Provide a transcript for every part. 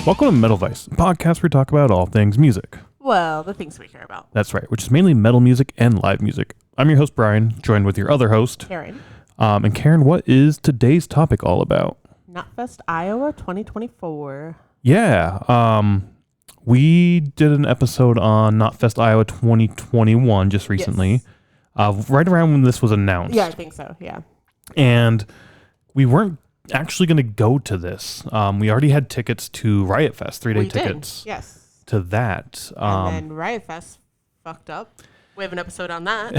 Welcome to Metal Vice, a podcast where we talk about all things music. Well, the things we care about. That's right, which is mainly metal music and live music. I'm your host, Brian, joined with your other host, Karen. And Karen, what is today's topic all about? Knotfest Iowa 2024. Yeah, we did an episode on Knotfest Iowa 2021 just recently, Yes. right around when this was announced. Yeah, I think so, yeah. And we weren't actually going to go to this. We already had tickets to Riot Fest, 3-day tickets. Yes. To that. And then Riot Fest fucked up. We have an episode on that.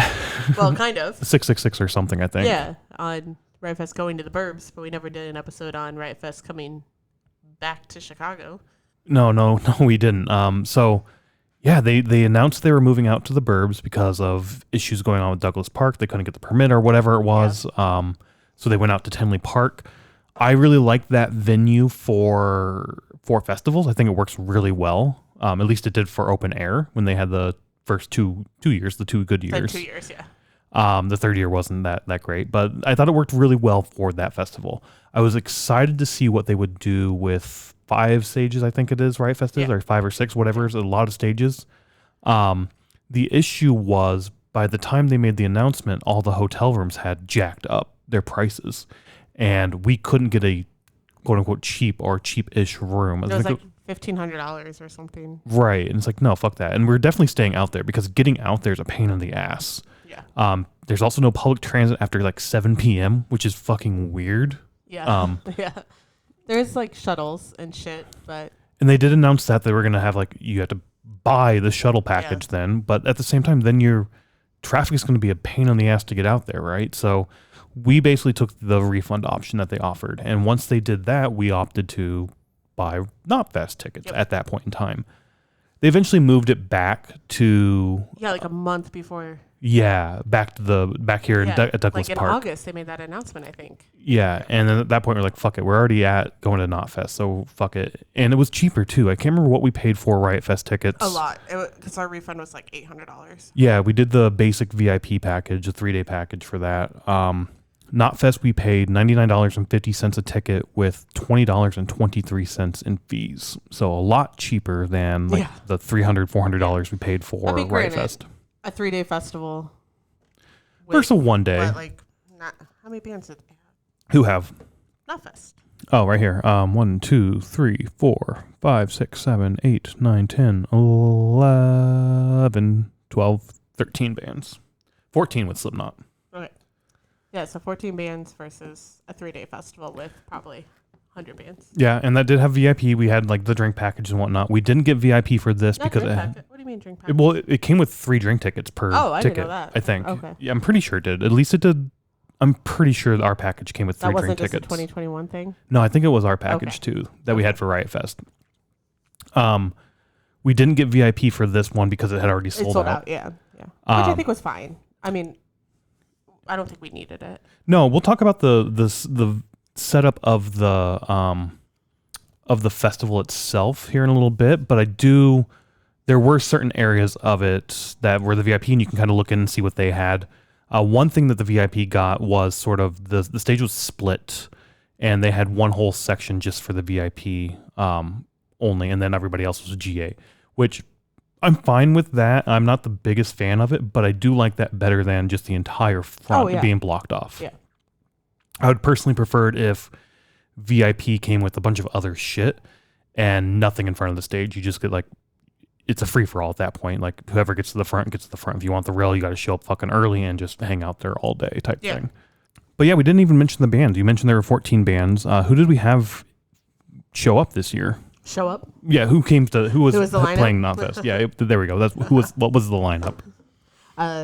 Well, kind of. 666 or something, I think. Yeah, on Riot Fest going to the burbs, but we never did an episode on Riot Fest coming back to Chicago. No, we didn't. So, yeah, they announced they were moving out to the burbs because of issues going on with Douglas Park. They couldn't get the permit or whatever it was. Yeah. So they went out to Tinley Park. I really like that venue for festivals. I think it works really well. At least it did for open air when they had the first two years, the 2 good years. 2 years, yeah. The third year wasn't that great, but I thought it worked really well for that festival. I was excited to see what they would do with 5 stages, I think it is, Riot Fest is, or 5 or 6, whatever, is a lot of stages. The issue was by the time they made the announcement, all the hotel rooms had jacked up their prices, and we couldn't get a quote-unquote cheap or cheap-ish room. It was like $1,500 or something. Right, and it's like, no, fuck that. And we're definitely staying out there because getting out there is a pain in the ass. Yeah. There's also no public transit after like 7 p.m., which is fucking weird. Yeah. Yeah. There's like shuttles and shit, but... And they did announce that they were going to have like, you have to buy the shuttle package then, but at the same time, then your traffic is going to be a pain in the ass to get out there, right? So we basically took the refund option that they offered. And once they did that, we opted to buy Knotfest tickets at that point in time. They eventually moved it back to... Yeah, like a month before... Yeah, back here at Douglas Park. Like in August, they made that announcement, I think. Yeah, and then at that point, we're like, fuck it. We're already going to Knotfest, so fuck it. And it was cheaper, too. I can't remember what we paid for Riot Fest tickets. A lot, because our refund was like $800. Yeah, we did the basic VIP package, a 3-day package for that. Knotfest, we paid $99.50 a ticket with $20.23 in fees. So a lot cheaper than the $300, $400 we paid for Riot Fest. A 3-day festival. Versus a 1-day. But like, how many bands did they have? Who have? Knotfest. Oh, right here. 1, 2, 3, 4, 5, 6, 7, 8, 9, 10, 11, 12, 13 bands. 14 with Slipknot. Okay. Yeah, so 14 bands versus a 3-day festival with probably 100 bands. Yeah, and that did have VIP. We had like the drink package and whatnot. We didn't get VIP for this because what do you mean drink package? Well, it came with 3 drink tickets per ticket. I didn't know that. I think. Okay. Yeah, I'm pretty sure it did. At least it did. I'm pretty sure our package came with 3 drink tickets. That wasn't just a 2021 thing? No, I think it was our package too that we had for Riot Fest. We didn't get VIP for this one because it had already sold out. Yeah. Which I think was fine. I mean, I don't think we needed it. No, we'll talk about the setup of the festival itself here in a little bit, but there were certain areas of it that were the VIP, and you can kind of look in and see what they had. One thing that the VIP got was sort of the stage was split, and they had one whole section just for the VIP only, and then everybody else was GA, which I'm fine with that. I'm not the biggest fan of it, but I do like that better than just the entire front being blocked off. Yeah. I would personally prefer it if VIP came with a bunch of other shit and nothing in front of the stage. You just get like, it's a free-for-all at that point. Like whoever gets to the front gets to the front. If you want the rail, you got to show up fucking early and just hang out there all day type thing. But yeah, we didn't even mention the bands. You mentioned there were 14 bands. Who did we have show up this year? Show up? Yeah, who was the playing Knotfest? Yeah, there we go. What was the lineup?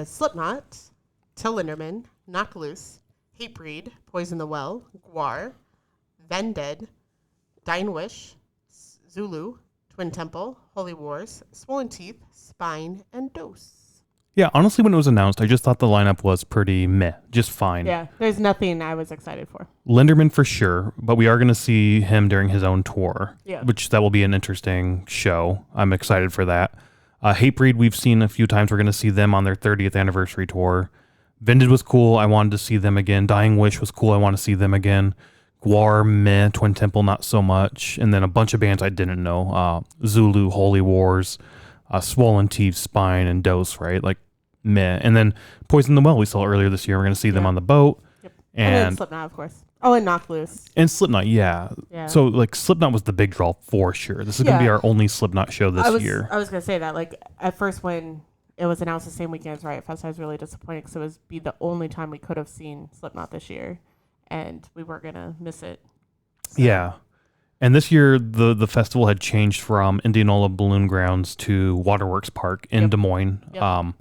Slipknot, Till Linderman, Knock Loose, Hatebreed, Poison the Well, Guar, Vended, Dying Wish, Zulu, Twin Temple, Holy Wars, Swollen Teeth, Spine, and Dose. Yeah, honestly, when it was announced, I just thought the lineup was pretty meh, just fine. Yeah, there's nothing I was excited for. Linderman for sure, but we are going to see him during his own tour, which that will be an interesting show. I'm excited for that. Hatebreed, we've seen a few times. We're going to see them on their 30th anniversary tour. Vended was cool. I wanted to see them again. Dying Wish was cool. I want to see them again. Guar, meh. Twin Temple, not so much. And then a bunch of bands I didn't know. Zulu, Holy Wars, Swollen Teeth, Spine, and Dose, right? Like, meh. And then Poison the Well, we saw earlier this year. We're going to see them on the boat. Yep. And And Slipknot, of course. Oh, and Knock Loose. And Slipknot, yeah. So, like, Slipknot was the big draw for sure. This is going to be our only Slipknot show this year. I was going to say that. Like, at first when it was announced the same weekend as Riot Fest, I was really disappointed because it was the only time we could have seen Slipknot this year. And we were going to miss it. So. Yeah. And this year, the festival had changed from Indianola Balloon Grounds to Waterworks Park in Des Moines. Yep.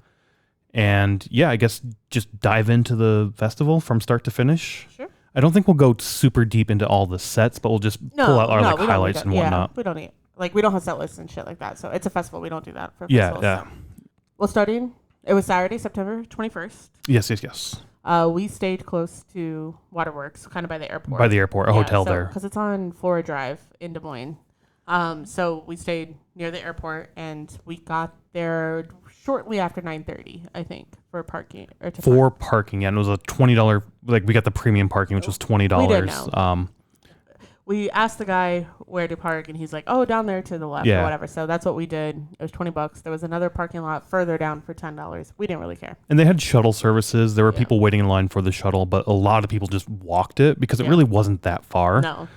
And, yeah, I guess just dive into the festival from start to finish. Sure. I don't think we'll go super deep into all the sets, but we'll just pull out our highlights and whatnot. Yeah, we don't need we don't have set lists and shit like that. So it's a festival. We don't do that for festivals. Yeah. Well, it was Saturday, September 21st. Yes. We stayed close to Waterworks, kind of by the airport. A hotel there. Because it's on Flora Drive in Des Moines. So we stayed near the airport, and we got there shortly after 9:30, I think, for parking. Parking, yeah. And it was a $20, like, we got the premium parking, which was $20. We didn't know. We asked the guy where to park, and he's like, "Oh, down there to the left," or whatever. So that's what we did. It was $20. There was another parking lot further down for $10. We didn't really care. And they had shuttle services. There were people waiting in line for the shuttle, but a lot of people just walked it because it really wasn't that far. No.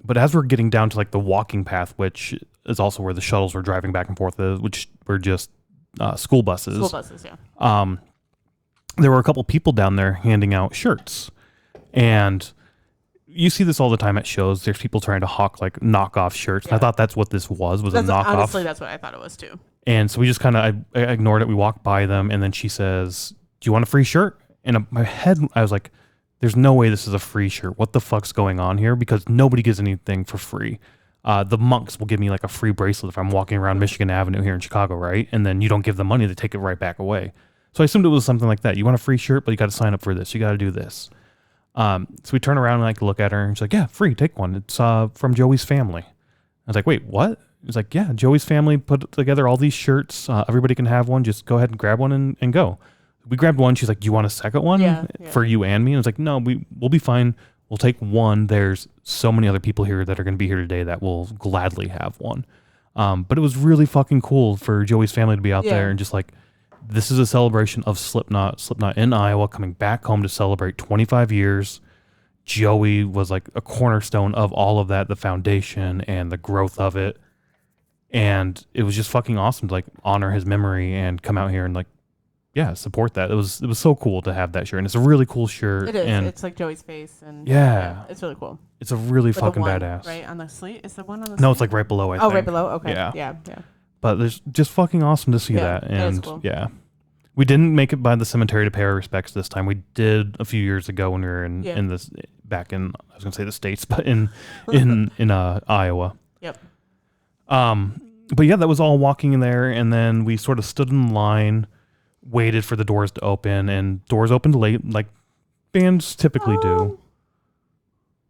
But as we're getting down to like the walking path, which is also where the shuttles were driving back and forth, which were just school buses. School buses, yeah. There were a couple people down there handing out shirts, and you see this all the time at shows. There's people trying to hawk like knockoff shirts. And I thought that's what this was a knockoff. Honestly, that's what I thought it was too. And so we just kind of I ignored it. We walked by them, and then she says, "Do you want a free shirt?" And in my head, I was like, "There's no way this is a free shirt. What the fuck's going on here?" Because nobody gives anything for free. The monks will give me like a free bracelet if I'm walking around Michigan Avenue here in Chicago, right? And then you don't give them money, they take it right back away. So I assumed it was something like that. You want a free shirt, but you got to sign up for this. You got to do this. So we turn around and like look at her, and she's like, "Yeah, free, take one. It's from Joey's family." I was like, "Wait, what?" He's like, "Yeah, Joey's family put together all these shirts. Everybody can have one. Just go ahead and grab one and go." We grabbed one. She's like, "Do you want a second one for you and me?" And I was like, "No, we'll be fine. We'll take one. There's so many other people here that are going to be here today that will gladly have one." But it was really fucking cool for Joey's family to be out there and just like, this is a celebration of Slipknot in Iowa, coming back home to celebrate 25 years. Joey was like a cornerstone of all of that, the foundation and the growth of it. And it was just fucking awesome to like honor his memory and come out here and like, support that. It was so cool to have that shirt. And it's a really cool shirt. It is. And it's like Joey's face. And it's really cool. It's a really With fucking one, badass. Right on the sleeve? Is the one on the sleeve? No, it's like right below, I think. Oh, right below? Okay. Yeah. But there's just fucking awesome to see that. And cool. We didn't make it by the cemetery to pay our respects this time. We did a few years ago when we were in this back in, I was gonna say the States, but in Iowa. Yep. But yeah, that was all walking in there, and then we sort of stood in line, waited for the doors to open, and doors opened late, like bands typically do.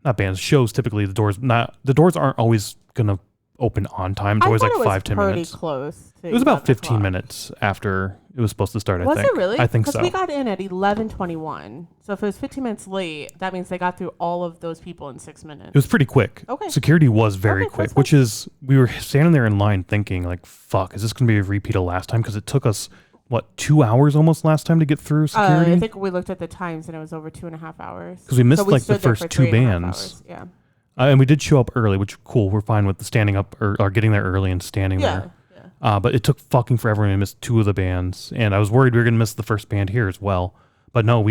Not bands, shows typically the doors aren't always gonna open on time. It's always like 5-10 minutes. Close. It was about 15 minutes after it was supposed to start. Was I think. it really? I think so. Because we got in at 11:21. So if it was 15 minutes late, that means they got through all of those people in 6 minutes. It was pretty quick. Okay. Security was very quick, which is, we were standing there in line thinking like, fuck, is this going to be a repeat of last time? Because it took us, 2 hours almost last time to get through security? I think we looked at the times and it was over 2.5 hours. Because we missed the first two bands. Yeah. And we did show up early, which cool. We're fine with the standing up or getting there early and standing there. Yeah. But it took fucking forever and we missed two of the bands. And I was worried we were going to miss the first band here as well. But no,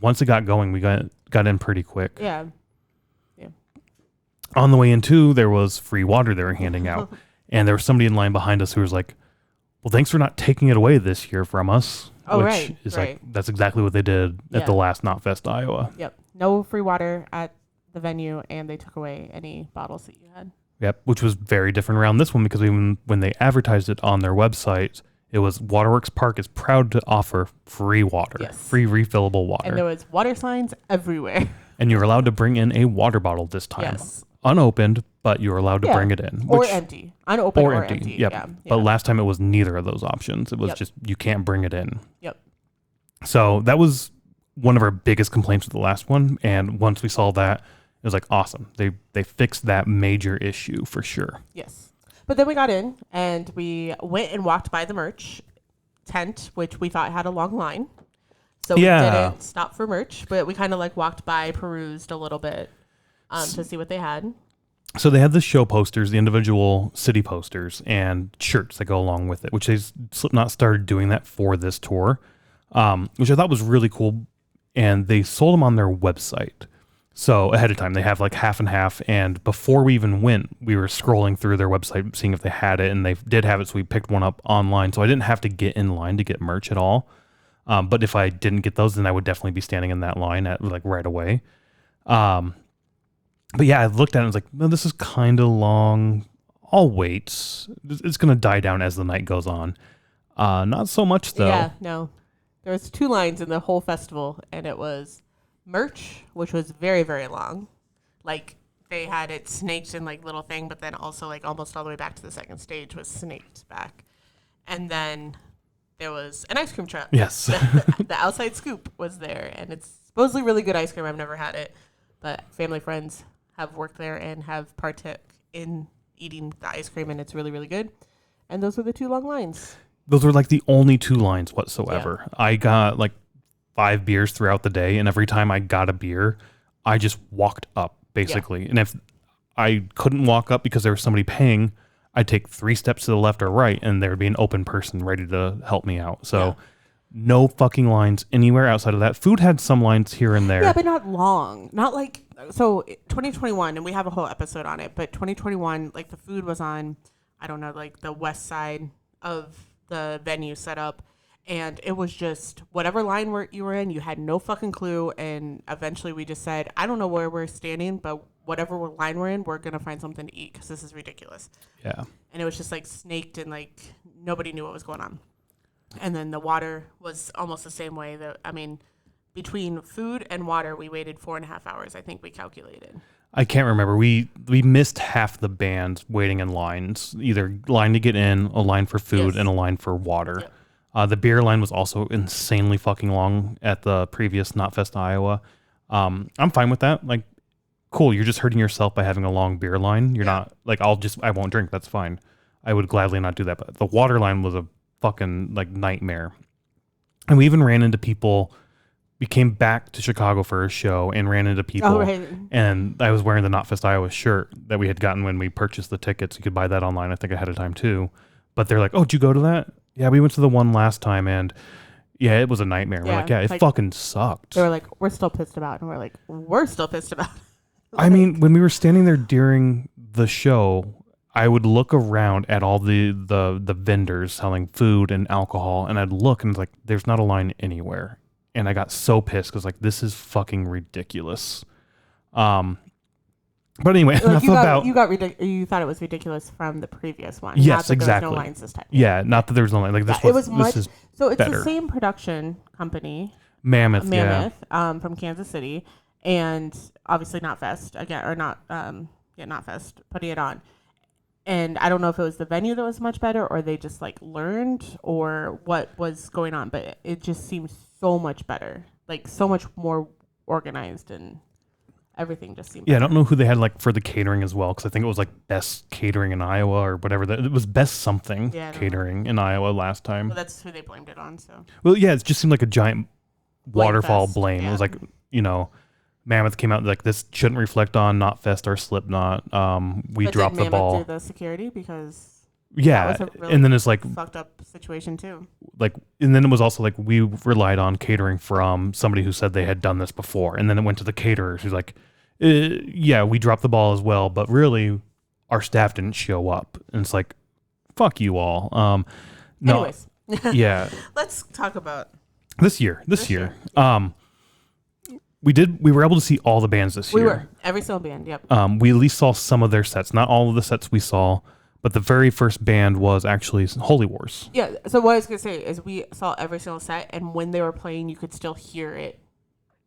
once it got going, we got in pretty quick. Yeah. On the way in too, there was free water they were handing out. And there was somebody in line behind us who was like, "Well, thanks for not taking it away this year from us." Oh, which right. is like, that's exactly what they did at the last Knotfest Iowa. Yep. No free water at the venue, and they took away any bottles that you had. Yep, which was very different around this one because when they advertised it on their website, it was Waterworks Park is proud to offer free water, free refillable water. And there was water signs everywhere. And you were allowed to bring in a water bottle this time. Yes. Unopened, but you were allowed to bring it in. Or empty. Unopened or empty. Yep. Yeah. But last time it was neither of those options. It was just, you can't bring it in. Yep. So that was one of our biggest complaints with the last one. And once we saw that, was like awesome. They fixed that major issue for sure. Yes. But then we got in and we went and walked by the merch tent, which we thought had a long line. So we didn't stop for merch, but we kind of like walked by, perused a little bit to see what they had. So they had the show posters, the individual city posters, and shirts that go along with it, which Slipknot started doing that for this tour, which I thought was really cool. And they sold them on their website. So ahead of time, they have like half and half. And before we even went, we were scrolling through their website, seeing if they had it. And they did have it. So we picked one up online. So I didn't have to get in line to get merch at all. But if I didn't get those, then I would definitely be standing in that line at like right away. But yeah, I looked at it and was like, no, this is kind of long. I'll wait. It's going to die down as the night goes on. Not so much though. Yeah, no. There was 2 lines in the whole festival, and it was merch, which was very, very long. Like, they had it snaked in, like, little thing, but then also, like, almost all the way back to the second stage was snaked back. And then there was an ice cream truck. Yes. The outside scoop was there, and it's supposedly really good ice cream. I've never had it, but family friends have worked there and have partook in eating the ice cream, and it's really, really good. And those were the 2 long lines. Those were like the only 2 lines whatsoever. Yeah. I got like 5 beers throughout the day, and every time I got a beer, I just walked up basically. Yeah. And if I couldn't walk up because there was somebody paying, I'd take 3 steps to the left or right, and there would be an open person ready to help me out. So no fucking lines anywhere outside of that. Food had some lines here and there. Yeah, but not long. Not like, so 2021, and we have a whole episode on it, but 2021, like the food was on, I don't know, like the west side of the venue set up, and it was just whatever line you were in, you had no fucking clue. And eventually we just said, I don't know where we're standing, but whatever line we're in, we're gonna find something to eat because this is ridiculous. Yeah. And it was just like snaked, and like nobody knew what was going on. And then the water was almost the same way. Between food and water, we waited 4.5 hours, I think we calculated. I can't remember. We missed half the bands waiting in lines, either line to get in, a line for food, and a line for water. Yep. The beer line was also insanely fucking long at the previous Knotfest Iowa. I'm fine with that. Like, cool, you're just hurting yourself by having a long beer line. You're not, like, I won't drink. That's fine. I would gladly not do that. But the water line was a fucking, like, nightmare. And we even ran into people. We came back to Chicago for a show and ran into people. Oh, right. And I was wearing the Knotfest Iowa shirt that we had gotten when we purchased the tickets. You could buy that online, I think, ahead of time too. But they're like, oh, did you go to that? Yeah, we went to the one last time, and yeah, it was a nightmare. Yeah, we're like, yeah, it fucking sucked. They were like, we're still pissed about it. And we're like, we're still pissed about it. I mean, when we were standing there during the show, I would look around at all the vendors selling food and alcohol, and I'd look, and it's like, there's not a line anywhere. And I got so pissed because like, this is fucking ridiculous. But anyway, like you thought it was ridiculous from the previous one. Yes, not that exactly. There was no lines this time. Yeah, not that there was no line. Like this is so it's better. The same production company, Mammoth, from Kansas City, and obviously Knotfest again, or Knotfest putting it on. And I don't know if it was the venue that was much better, or they just like learned, or what was going on, but it just seems so much better, like so much more organized, and everything just seemed better. I don't know who they had like for the catering as well, because I think it was like best catering in Iowa or whatever. It was best something catering in Iowa last time. Well, that's who they blamed it on. So well, yeah, it just seemed like a giant waterfall blame. Yeah. It was like, Mammoth came out like, this shouldn't reflect on Knotfest or Slipknot. We dropped the ball. Do the security because that was a really, and then it's like fucked up situation too. Like, and then it was also like we relied on catering from somebody who said they had done this before, and then it went to the caterer who's like, yeah, we dropped the ball as well, but really our staff didn't show up, and it's like, fuck you all. No, anyways, yeah, let's talk about this year. We were able to see all the bands this year. We were every single band. Yep. We at least saw some of their sets, not all of the sets we saw. But the very first band was actually Holy Wars. Yeah, so what I was going to say is we saw every single set, and when they were playing, you could still hear it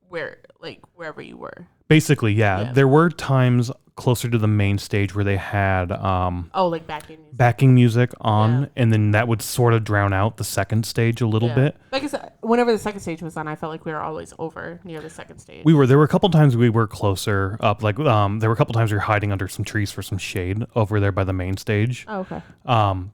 wherever you were. Basically, yeah. There were times closer to the main stage where they had like backing music on, and then that would sort of drown out the second stage a little bit. Like I said, whenever the second stage was on, I felt like we were always over near the second stage. There were a couple times we were closer up, like there were a couple times we were hiding under some trees for some shade over there by the main stage. Oh, okay.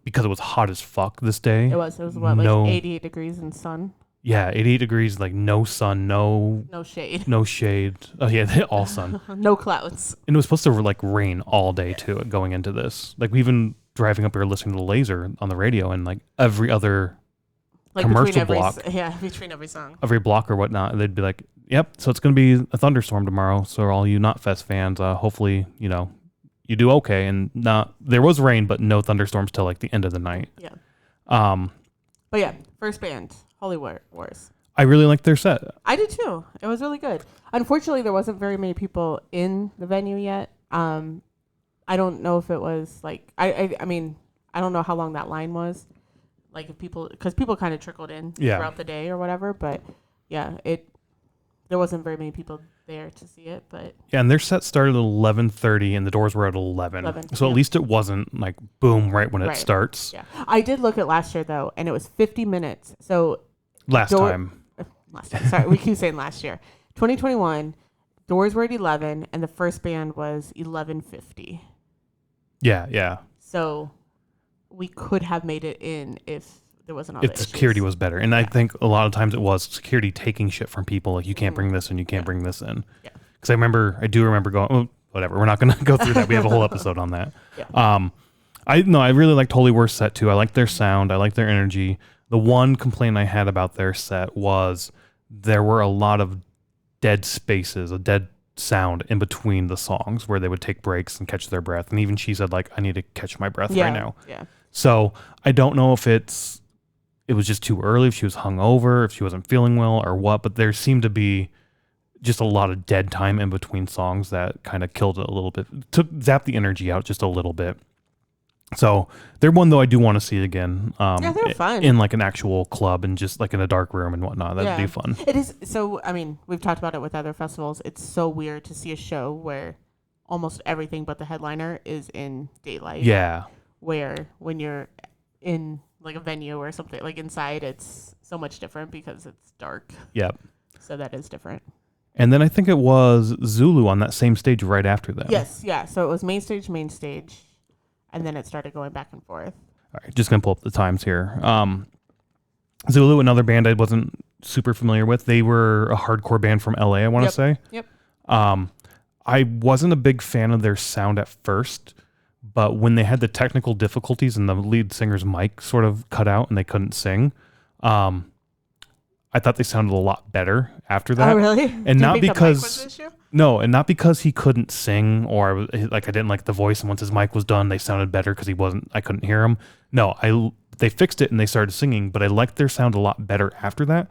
Because it was hot as fuck this day. It was what, like 88 degrees in sun? Yeah, 88 degrees, like no sun, no shade. No shade. Oh yeah, all sun. No clouds. And it was supposed to like rain all day too going into this. Like we even driving up here listening to the Laser on the radio, and like every other commercial block. Between every song. Every block or whatnot, they'd be like, yep, so it's going to be a thunderstorm tomorrow. So all you Knotfest fans, hopefully, you do okay. And there was rain, but no thunderstorms till like the end of the night. Yeah. But yeah, first band. Holy Wars. I really liked their set. I did too. It was really good. Unfortunately, there wasn't very many people in the venue yet. I don't know if it was like I mean, I don't know how long that line was. Like if people kind of trickled in throughout the day or whatever. But yeah, there wasn't very many people there to see it. But yeah, and their set started at 11:30 and the doors were at 11. So at least it wasn't like boom right when it starts. Yeah, I did look at last year though, and it was 50 minutes. So last time. Sorry, we keep saying last year. 2021, doors were at 11, and the first band was 11:50. Yeah. So we could have made it in if there wasn't all the issues. Security was better. And I think a lot of times it was security taking shit from people. Like, you can't bring this in, you can't bring this in. Yeah. Because I do remember going, oh, whatever, we're not going to go through that. We have a whole episode on that. Yeah. I really liked Holy War's set too. I liked their sound. I liked their energy. The one complaint I had about their set was there were a lot of dead spaces, a dead sound in between the songs where they would take breaks and catch their breath. And even she said, like, I need to catch my breath right now. Yeah. So I don't know if it was just too early, if she was hungover, if she wasn't feeling well or what, but there seemed to be just a lot of dead time in between songs that kind of killed it a little bit, zapped the energy out just a little bit. So they're one though I do want to see again. They're fun. In like an actual club and just like in a dark room and whatnot. That'd be fun. It is. So, I mean, we've talked about it with other festivals. It's so weird to see a show where almost everything but the headliner is in daylight. Yeah. Where when you're in like a venue or something, like inside, it's so much different because it's dark. Yep. So that is different. And then I think it was Zulu on that same stage right after that. Yes. Yeah. So it was main stage. And then it started going back and forth. All right, just going to pull up the times here. Zulu, another band I wasn't super familiar with. They were a hardcore band from LA, I want to say. Yep. I wasn't a big fan of their sound at first, but when they had the technical difficulties and the lead singer's mic sort of cut out and they couldn't sing, I thought they sounded a lot better after that. Oh, really? And not because and not because he couldn't sing or I didn't like the voice. And once his mic was done, they sounded better because I couldn't hear him. No, they fixed it and they started singing, but I liked their sound a lot better after that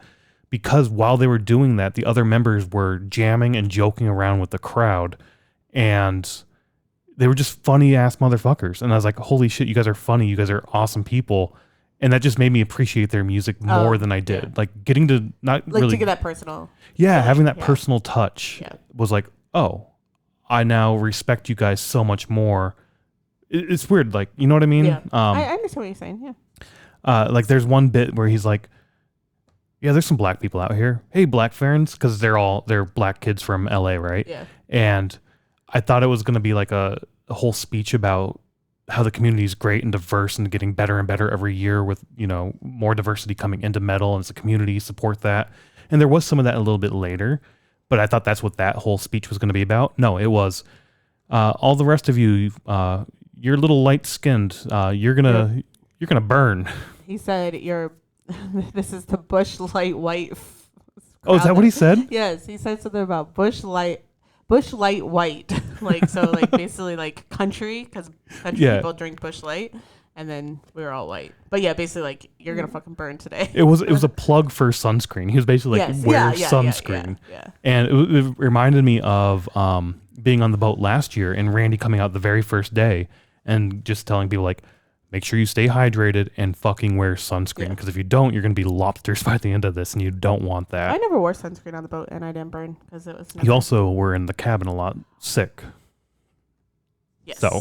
because while they were doing that, the other members were jamming and joking around with the crowd, and they were just funny ass motherfuckers. And I was like, holy shit, you guys are funny. You guys are awesome people. And that just made me appreciate their music more than I did. Yeah. Like getting to to get that personal. Yeah, having that personal touch was like, oh, I now respect you guys so much more. It's weird, like, you know what I mean? Yeah. I understand what you're saying. Yeah. Like there's one bit where he's like, yeah, there's some black people out here. Hey, black ferns, because they're black kids from LA, right? Yeah. And I thought it was going to be like a whole speech about how the community is great and diverse and getting better and better every year with, more diversity coming into metal, and as a community support that. And there was some of that a little bit later, but I thought that's what that whole speech was going to be about. No, it was all the rest of you, you're a little light skinned. You're going to burn. He said, this is the Bush Light White. Oh, is that what he said? Yes. He said something about Bush Light White. like basically like country, because country people drink Bush Light, and then we were all white. But yeah, basically like, you're gonna fucking burn today. It was a plug for sunscreen. He was basically like, wear sunscreen. Yeah. And it reminded me of being on the boat last year and Randy coming out the very first day and just telling people like, make sure you stay hydrated and fucking wear sunscreen, because if you don't, you're gonna be lobsters by the end of this, and you don't want that. I never wore sunscreen on the boat and I didn't burn because it was. You also were in the cabin a lot sick. Yes. So,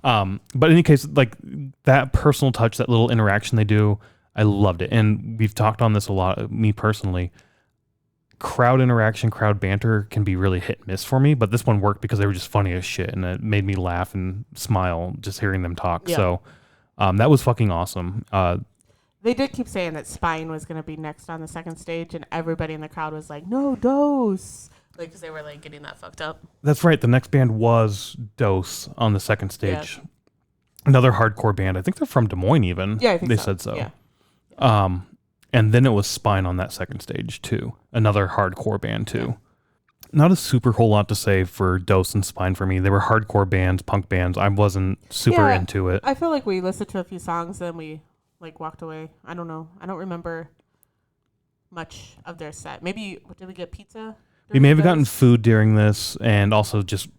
but in any case, like that personal touch, that little interaction they do, I loved it. And we've talked on this a lot, me personally. Crowd interaction, crowd banter can be really hit and miss for me, but this one worked because they were just funny as shit and it made me laugh and smile just hearing them talk. Yeah. So that was fucking awesome. They did keep saying that Spine was going to be next on the second stage, and everybody in the crowd was like, no, Dose. Like, because they were, like, getting that fucked up. That's right. The next band was Dose on the second stage. Yeah. Another hardcore band. I think they're from Des Moines even. Yeah, I think they so. said so. Yeah. And then it was Spine on that second stage too. Another hardcore band too. Not a super whole lot to say for Dose and Spine for me. They were hardcore bands, punk bands. I wasn't super into it. I feel like we listened to a few songs and we like walked away. I don't know. I don't remember much of their set. Maybe did we get pizza? We may have gotten food during this and also just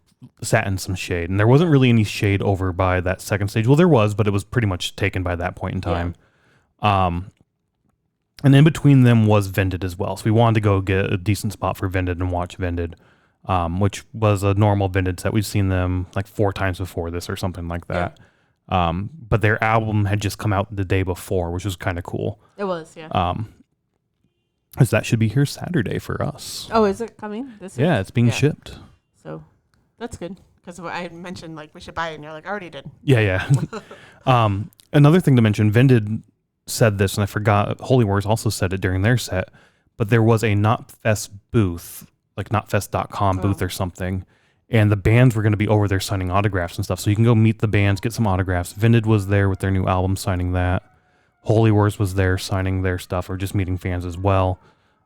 sat in some shade. And there wasn't really any shade over by that second stage. Well, there was, but it was pretty much taken by that point in time. Yeah. And in between them was Vended as well. So we wanted to go get a decent spot for Vended and watch Vended, which was a normal Vended set. We've seen them like 4 times before this or something like that. Yeah. But their album had just come out the day before, which was kind of cool. It was, yeah. Because that should be here Saturday for us. Oh, is it coming this week? Yeah, it's being shipped. So that's good. Because I mentioned like we should buy it, and you're like, I already did. Yeah. Another thing to mention, Vended said this, and I forgot, Holy Wars also said it during their set, but there was a Knotfest booth, like knotfest.com booth or something, and the bands were going to be over there signing autographs and stuff, so you can go meet the bands, get some autographs. Vended was there with their new album signing that. Holy Wars was there signing their stuff or just meeting fans as well.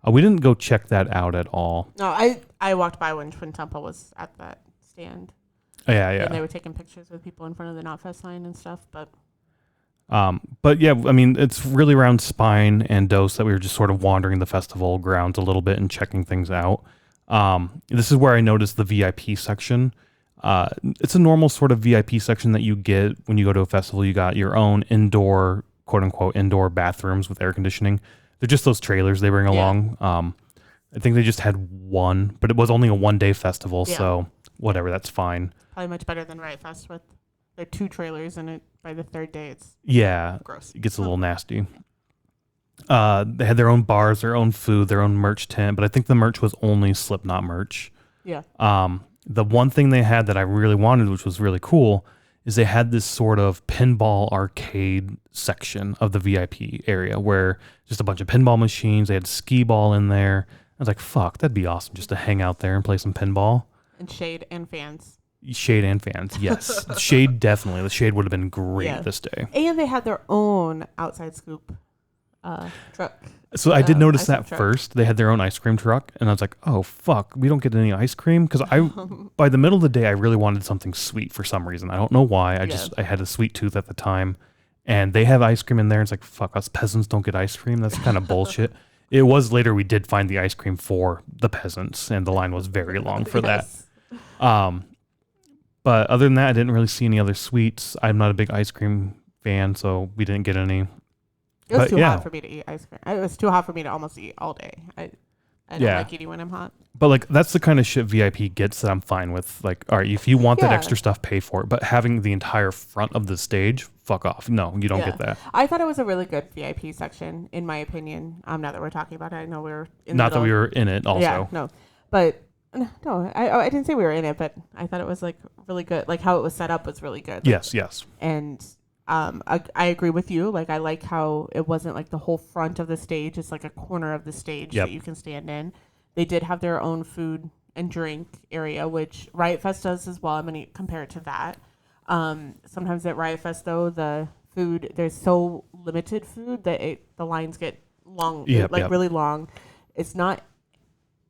We didn't go check that out at all. No, I walked by when Twin Temple was at that stand. Yeah. And they were taking pictures with people in front of the Knotfest sign and stuff, but yeah, I mean, it's really around Spine and Dose that we were just sort of wandering the festival grounds a little bit and checking things out. This is where I noticed the VIP section. It's a normal sort of VIP section that you get when you go to a festival. You got your own indoor, quote unquote, indoor bathrooms with air conditioning. They're just those trailers they bring along. I think they just had one, but it was only a 1-day festival. Yeah. So whatever, that's fine. Probably much better than Riot Fest with their 2 trailers in it. By the 3rd day, it's gross. It gets a little nasty. They had their own bars, their own food, their own merch tent, but I think the merch was only Slipknot merch. Yeah. The one thing they had that I really wanted, which was really cool, is they had this sort of pinball arcade section of the VIP area where just a bunch of pinball machines. They had skee ball in there. I was like, fuck, that'd be awesome just to hang out there and play some pinball. And shade and fans. Shade and fans, yes. Shade, definitely. The shade would have been great this day. And they had their own outside scoop truck. So I did notice that first. They had their own ice cream truck, and I was like, oh, fuck, we don't get any ice cream? Because by the middle of the day, I really wanted something sweet for some reason. I don't know why. I had a sweet tooth at the time, and they have ice cream in there. It's like, fuck, us peasants don't get ice cream? That's kind of bullshit. It was later we did find the ice cream for the peasants, and the line was very long for that. But other than that, I didn't really see any other sweets. I'm not a big ice cream fan, so we didn't get any. It was too hot for me to eat ice cream. It was too hot for me to almost eat all day. I don't like eating when I'm hot. But like that's the kind of shit VIP gets that I'm fine with. Like, all right, if you want that extra stuff, pay for it. But having the entire front of the stage, fuck off. No, you don't get that. I thought it was a really good VIP section, in my opinion. Now that we're talking about it, I know we were in not that we were in it also. Yeah, no. But no, I didn't say we were in it, but I thought it was like really good. Like how it was set up was really good. Like, yes. And I agree with you. Like I like how it wasn't like the whole front of the stage. It's like a corner of the stage that you can stand in. They did have their own food and drink area, which Riot Fest does as well. I'm going to compare it to that. Sometimes at Riot Fest, though, the food, there's so limited food that the lines get long, really long. It's not,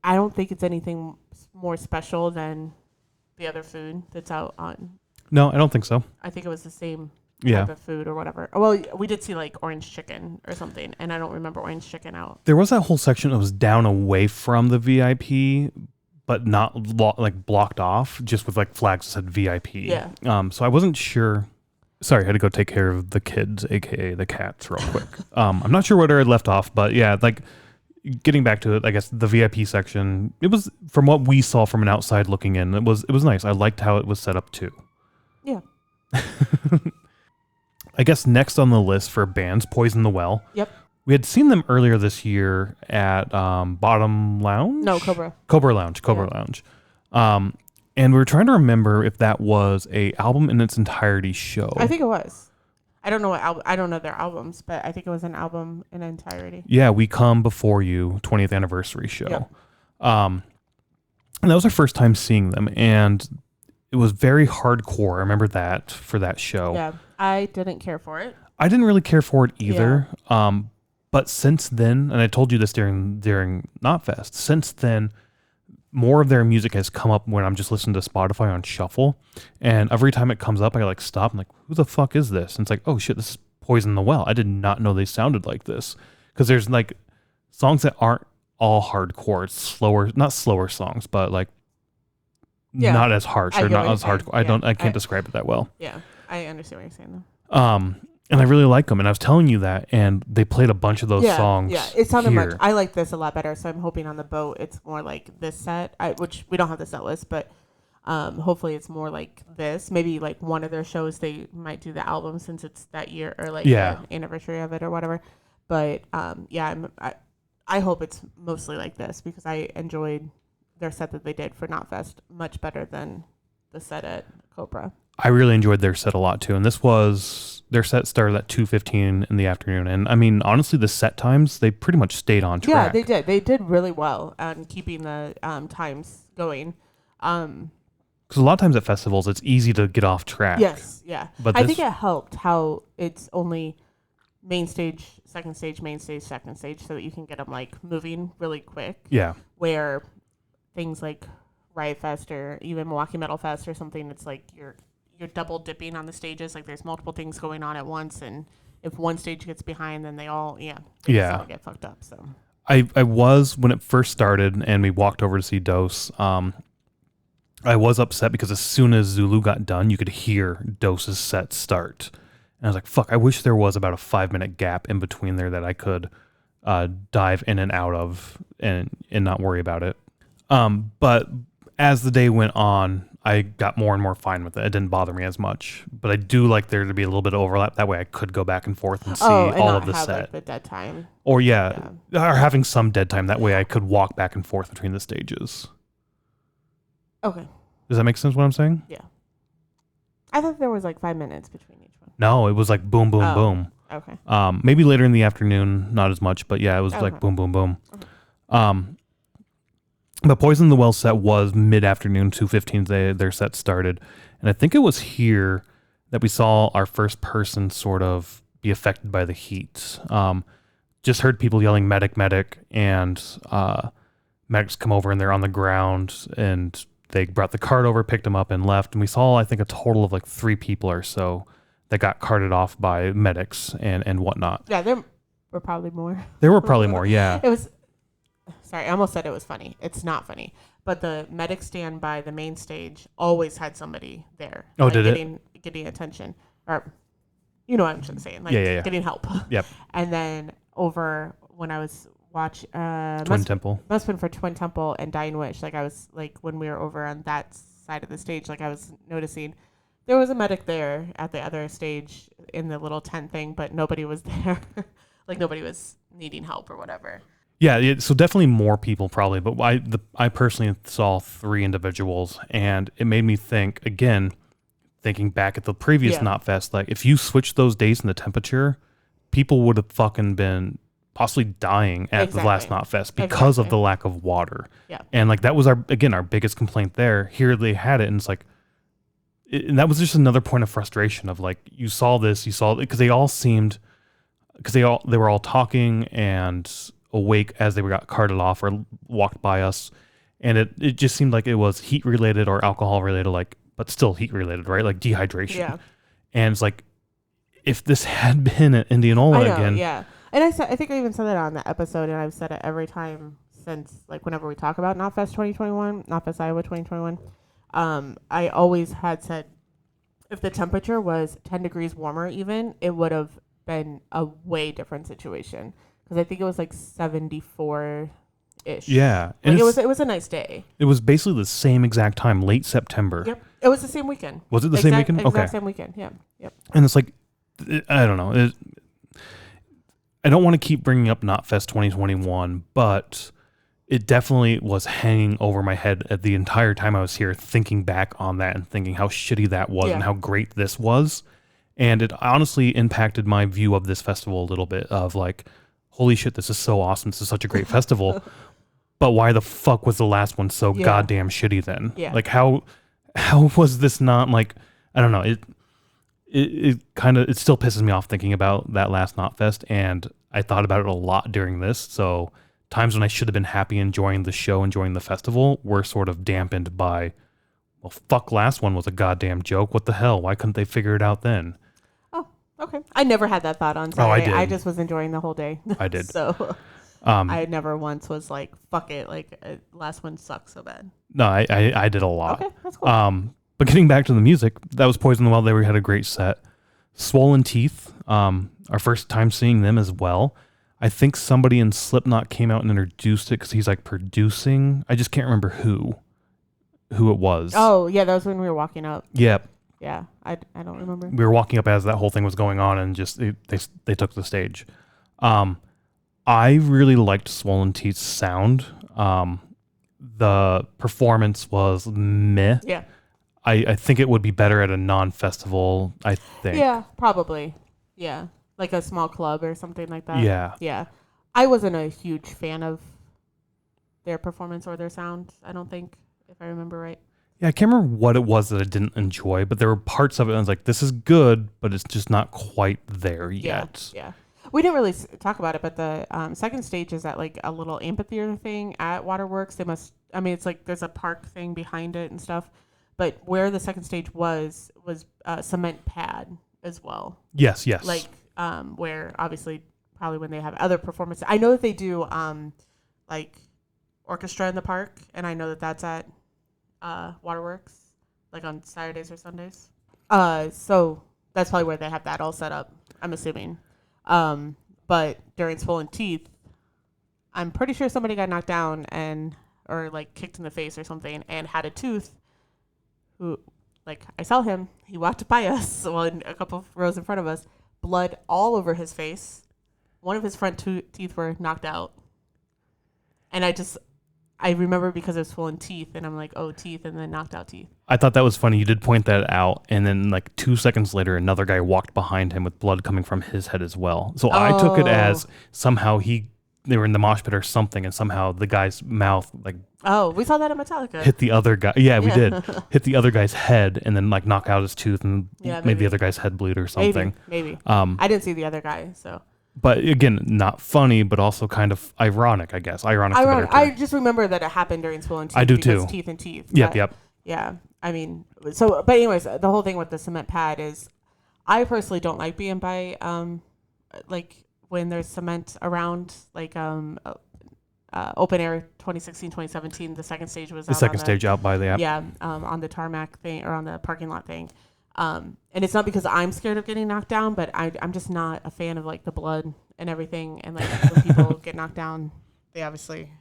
I don't think it's anything more special than the other food that's out on. No, I don't think so. I think it was the same type of food or whatever. Well, we did see like orange chicken or something, and I don't remember orange chicken out. There was that whole section that was down away from the VIP, but not like blocked off, just with like flags that said VIP. Yeah. So I wasn't sure. Sorry, I had to go take care of the kids, aka the cats, real quick. I'm not sure where I left off, but yeah, like getting back to it, I guess the VIP section, it was, from what we saw from an outside looking in, it was nice. I liked how it was set up too. Yeah. I guess next on the list for bands, Poison the Well. Yep. We had seen them earlier this year at Bottom Lounge? No, Cobra. Cobra Lounge. And we were trying to remember if that was a album in its entirety show. I think it was. I don't know I don't know their albums, but I think it was an album in entirety. Yeah, We Come Before You 20th anniversary show. Yep. And that was our first time seeing them, and it was very hardcore. I remember that for that show. Yeah, I didn't care for it. I didn't really care for it either. But since then, and I told you this during Knotfest, since then, more of their music has come up when I'm just listening to Spotify on shuffle. And every time it comes up, I like stop. I'm like, who the fuck is this? And it's like, oh shit, this is Poison the Well. I did not know they sounded like this. Because there's like songs that aren't all hardcore. It's slower, not slower songs, but like not as harsh or not as hardcore. I can't describe it that well. Yeah, I understand what you're saying though. And I really like them. And I was telling you that, and they played a bunch of those songs. Yeah, it sounded here. much. I like this a lot better. So I'm hoping on the boat it's more like this set, which we don't have the set list, but hopefully it's more like this. Maybe like one of their shows they might do the album since it's that year or like the anniversary of it or whatever. But I hope it's mostly like this because I enjoyed their set that they did for Knotfest much better than the set at Cobra. I really enjoyed their set a lot too, and their set started at 2:15 in the afternoon. And I mean, honestly, the set times they pretty much stayed on track. Yeah, they did. They did really well on keeping the times going. Because a lot of times at festivals, it's easy to get off track. Yes, yeah. But I think it helped how it's only main stage, second stage, main stage, second stage, so that you can get them like moving really quick. Yeah. Where things like Riot Fest or even Milwaukee Metal Fest or something, it's like you're double dipping on the stages. Like there's multiple things going on at once, and if one stage gets behind, then they all get fucked up. So I was, when it first started and we walked over to see Dose, I was upset because as soon as Zulu got done, you could hear Dose's set start. And I was like, fuck, I wish there was about a 5-minute gap in between there that I could dive in and out of and not worry about it. But as the day went on, I got more and more fine with it. It didn't bother me as much. But I do like there to be a little bit of overlap. That way I could go back and forth and see all of the set. Like the dead time. Or or having some dead time. That way I could walk back and forth between the stages. Okay. Does that make sense what I'm saying? Yeah. I thought there was like 5 minutes between each one. No, it was like boom, boom, boom. Okay. Maybe later in the afternoon, not as much, but yeah, it was like boom, boom, boom. Okay. But Poison the Well set was mid-afternoon, 2:15. Their set started, and I think it was here that we saw our first person sort of be affected by the heat. Just heard people yelling "medic, medic," and medics come over and they're on the ground, and they brought the cart over, picked them up, and left. And we saw, I think, a total of like 3 people or so that got carted off by medics and whatnot. Yeah, there were probably more. There were probably more, yeah. It was. Sorry, I almost said it was funny. It's not funny. But the medic stand by the main stage always had somebody there. Oh, like did getting attention. Or, you know what I'm saying. Like, getting help. Yep. And then over when I was watching... Twin Temple. Must have been for Twin Temple and Dying Wish. Like, I was, like, when we were over on that side of the stage, like, I was noticing there was a medic there at the other stage in the little tent thing, but nobody was there. Like, nobody was needing help or whatever. Yeah, so definitely more people probably, but I personally saw 3 individuals, and it made me think, again, thinking back at the previous Knotfest, like if you switched those days and the temperature, people would have fucking been possibly dying at the last Knotfest because of the lack of water. Yeah. And like that was our biggest complaint there. Here they had it, and it's like, and that was just another point of frustration of like, you saw because they were all talking and awake as they got carted off or walked by us, and it just seemed like it was heat related or alcohol related, like, but still heat related, right? Like dehydration. Yeah. And it's like, if this had been at Indianola again. Yeah. And I think I even said that on the episode, and I've said it every time since, like, whenever we talk about Knotfest 2021, Knotfest Iowa 2021, I always had said if the temperature was 10 degrees warmer even, it would have been a way different situation. Because I think it was like 74-ish. Yeah. Like it was a nice day. It was basically the same exact time, late September. Yep. It was the same weekend. Was it the same weekend? Exact same weekend. Yeah. Yep. And it's like, I don't know. I don't want to keep bringing up Knotfest 2021, but it definitely was hanging over my head at the entire time I was here, thinking back on that and thinking how shitty that was and how great this was. And it honestly impacted my view of this festival a little bit of like, holy shit, this is so awesome. This is such a great festival. But why the fuck was the last one so goddamn shitty then? Yeah. Like how was this not like, I don't know. It kind of, it still pisses me off thinking about that last Knotfest. And I thought about it a lot during this. So times when I should have been happy enjoying the show, enjoying the festival, were sort of dampened by, well, fuck, last one was a goddamn joke. What the hell? Why couldn't they figure it out then? Okay. I never had that thought on Saturday. I did. I just was enjoying the whole day. I did. So I never once was like, fuck it. Like last one sucks so bad. No, I did a lot. Okay. That's cool. But getting back to the music, that was Poison the Well. They had a great set. Swollen Teeth, our first time seeing them as well. I think somebody in Slipknot came out and introduced it because he's like producing. I just can't remember who it was. Oh, yeah. That was when we were walking up. Yep. Yeah, I don't remember. We were walking up as that whole thing was going on, and just they took the stage. I really liked Swollen Teeth's sound. The performance was meh. Yeah. I think it would be better at a non-festival, I think. Yeah, probably. Yeah, like a small club or something like that. Yeah. Yeah. I wasn't a huge fan of their performance or their sound, I don't think, if I remember right. Yeah, I can't remember what it was that I didn't enjoy, but there were parts of it I was like, this is good, but it's just not quite there yet. Yeah. We didn't really talk about it, but the second stage is at like a little amphitheater thing at Waterworks. It's like there's a park thing behind it and stuff, but where the second stage was a cement pad as well. Yes. Like where obviously probably when they have other performances. I know that they do like orchestra in the park, and I know that that's at Waterworks, like on Saturdays or Sundays. So that's probably where they have that all set up, I'm assuming. But during Swollen Teeth, I'm pretty sure somebody got knocked down or like kicked in the face or something and had a tooth. Who, like, I saw him. He walked by us, a couple of rows in front of us, blood all over his face. One of his front teeth were knocked out. And I remember because it was Swollen Teeth, and I'm like, oh, teeth, and then knocked out teeth. I thought that was funny. You did point that out, and then like 2 seconds later, another guy walked behind him with blood coming from his head as well. So I took it as somehow they were in the mosh pit or something, and somehow the guy's mouth like we saw that at Metallica. hit the other guy. Yeah, we did hit the other guy's head, and then like knock out his tooth and made the other guy's head bleed or something. Maybe. I didn't see the other guy, so. But again, not funny, but also kind of ironic, I guess. Ironic. I just remember that it happened during Swollen Teeth. I do too. Teeth and teeth. Yep. Yeah. I mean, but anyways, the whole thing with the cement pad is, I personally don't like being by, like when there's cement around, like open air 2016, 2017. The second stage was the second stage out by the app. Yeah, on the tarmac thing or on the parking lot thing. And it's not because I'm scared of getting knocked down, but I'm just not a fan of like the blood and everything. And like when people get knocked down, they obviously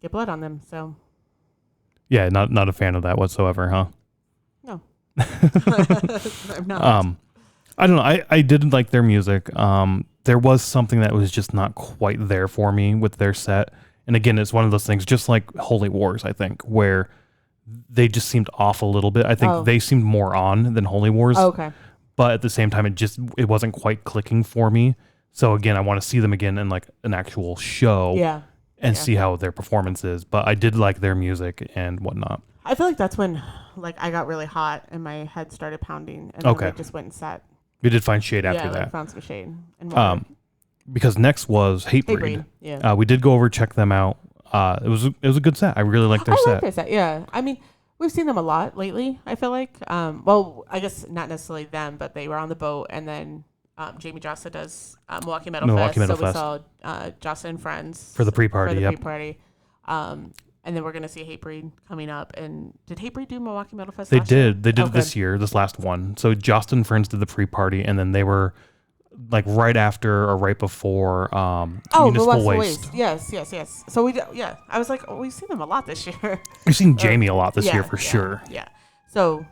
get blood on them. So yeah, not a fan of that whatsoever, huh? No, I'm not. I don't know. I did like their music. There was something that was just not quite there for me with their set. And again, it's one of those things, just like Holy Wars, I think, where they just seemed off a little bit. I think they seemed more on than Holy Wars. Okay. But at the same time, it wasn't quite clicking for me. So again, I want to see them again in like an actual show. Yeah. And see how their performance is. But I did like their music and whatnot. I feel like that's when like I got really hot and my head started pounding, and then I just went and sat. We did find shade after that. Yeah, found some shade. And because next was Hatebreed. Yeah. We did go over, check them out. It was a good set. I really liked their set. I like their set. Yeah. I mean, we've seen them a lot lately, I feel like. Well, I guess not necessarily them, but they were on the boat, and then Jamie Jossa does Milwaukee Metal Fest. Fest. We saw Jossa and Friends for the pre-party. Pre-party. And then we're going to see Hatebreed coming up. And did Hatebreed do Milwaukee Metal Fest? They did. They did it this year, this last one. So Jossa and Friends did the pre-party, and then they were like right after or right before Municipal Waste. Yes. So I was like, we've seen them a lot this year. We've seen Jamie a lot this year for sure. Yeah. So,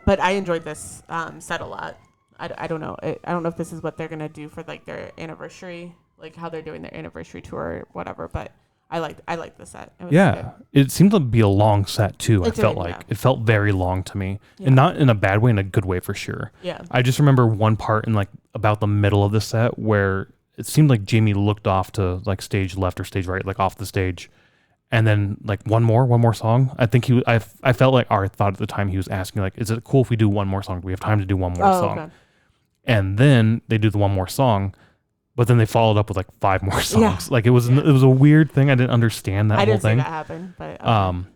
but I enjoyed this set a lot. I don't know. I don't know if this is what they're gonna do for like their anniversary, like how they're doing their anniversary tour or whatever. But I liked the set. It was Yeah, it seemed to be a long set too. It I felt did, like yeah. it felt very long to me, Yeah. and not in a bad way, in a good way for sure. Yeah. I just remember one part in like about the middle of the set where it seemed like Jamie looked off to like stage left or stage right, like off the stage, and then like one more song. I think I felt like, or I thought at the time he was asking like, is it cool if we do one more song? Do we have time to do one more song? Okay. And then they do the one more song, but then they followed up with like 5 more songs. Yeah. Like it was a weird thing. I didn't understand that I whole didn't see thing. that happen, but okay.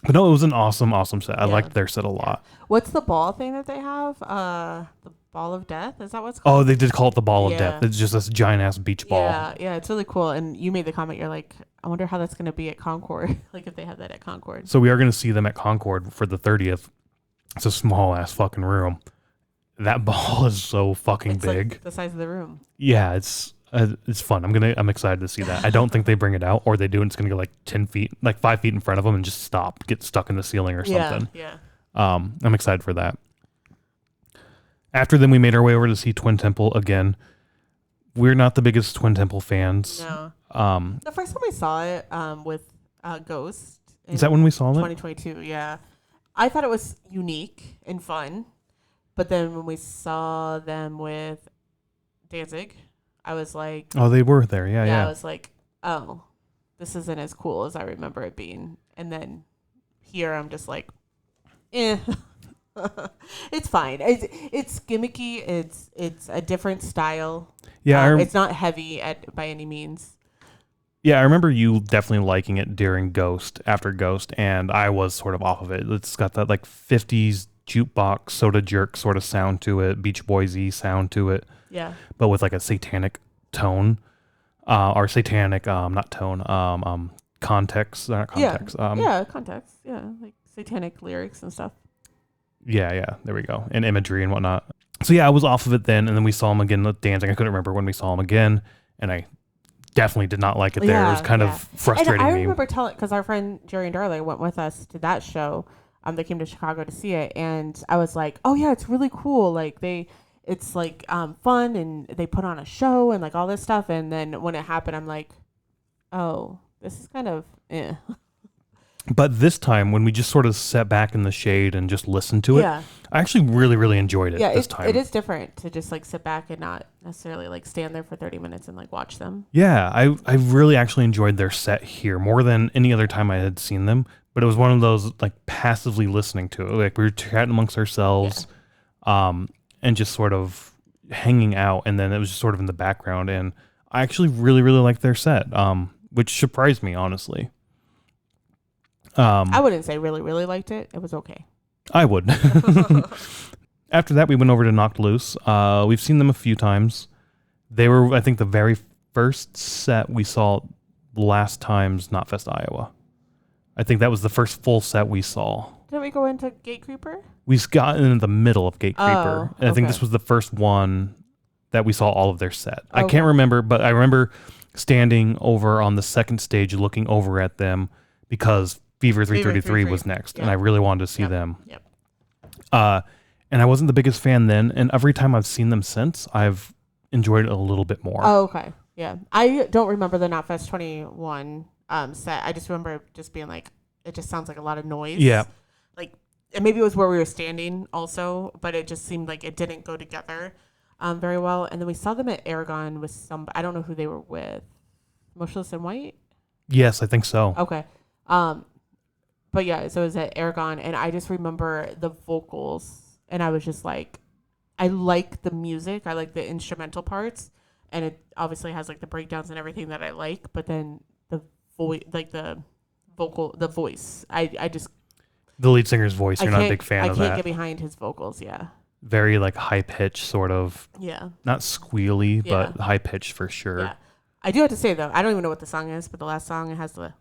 But no, it was an awesome set. I Yeah. liked their set a lot. What's the ball thing that they have? The ball of death? Is that what's Oh, called? they did call it the ball of Yeah. death. It's just this giant ass beach ball. Yeah, it's really cool. And you made the comment, you're like, I wonder how that's gonna be at Concord. Like if they have that at Concord. So we are going to see them at Concord for the 30th. It's a small ass fucking room. That ball is so fucking It's big. like the size of the room. Yeah, it's fun. I'm excited to see that. I don't think they bring it out, or they do, and it's gonna go like 10 feet, like 5 feet in front of them, and just get stuck in the ceiling or something. Yeah. I'm excited for that. After then, we made our way over to see Twin Temple again. We're not the biggest Twin Temple fans. No. Um, The first time I saw it with Ghost. is that when we saw it? 2022? Yeah. I thought it was unique and fun, but then when we saw them with Danzig, I was like, Oh, they were there. Yeah. I was like, oh, this isn't as cool as I remember it being. And then here I'm just like, eh. It's fine. It's gimmicky. It's a different style. Yeah, It's not heavy by any means. Yeah, I remember you definitely liking it during after Ghost, and I was sort of off of it. It's got that like 50s jukebox soda jerk sort of sound to it, Beach Boys-y sound to it. Yeah. But with like a satanic tone, or satanic, not tone, context, not context. Context. Yeah, like satanic lyrics and stuff. Yeah, there we go. And imagery and whatnot. So yeah, I was off of it then, and then we saw him again dancing. I couldn't remember when we saw him again, and I definitely did not like it there. It was kind of frustrating and I me. remember telling, because our friend Jerry and Darla went with us to that show. They came to Chicago to see it, and I was like, oh yeah, it's really cool. Like it's like fun, and they put on a show and like all this stuff. And then when it happened, I'm like, oh, this is kind of eh. But this time, when we just sort of sat back in the shade and just listened to it, I actually really, really enjoyed it this time. It is different to just like sit back and not necessarily like stand there for 30 minutes and like watch them. Yeah, I really actually enjoyed their set here more than any other time I had seen them. But it was one of those like passively listening to it. Like we were chatting amongst ourselves, and just sort of hanging out. And then it was just sort of in the background. And I actually really, really liked their set, which surprised me, honestly. I wouldn't say really, really liked it. It was okay. I would. After that, we went over to Knocked Loose. We've seen them a few times. They were, I think, the very first set we saw last time's Knotfest Iowa. I think that was the first full set we saw. Didn't we go into Gate Creeper? We got in the middle of Gate Creeper. And I think okay. this was the first one that we saw all of their set. I Okay. can't remember, but I remember standing over on the second stage looking over at them because Fever 333 was next, and I really wanted to see them. Yep. And I wasn't the biggest fan then, and every time I've seen them since, I've enjoyed it a little bit more. Oh, okay. Yeah. I don't remember the Knotfest 21 set. I just remember just being like, it just sounds like a lot of noise. Yeah. Like, and maybe it was where we were standing also, but it just seemed like it didn't go together very well. And then we saw them at Aragon with I don't know who they were with. Motionless in White? Yes, I think so. Okay. But yeah, so it was at Aragon, and I just remember the vocals, and I was just like, I like the music, I like the instrumental parts, and it obviously has like the breakdowns and everything that I like, but then the voice, like the voice, I just The lead singer's voice, you're not a big fan of that. I can't get behind his vocals, yeah. Very like high pitched, sort of. Yeah. Not squealy, Yeah. but high pitched for sure. Yeah. I do have to say though, I don't even know what the song is, but the last song it has the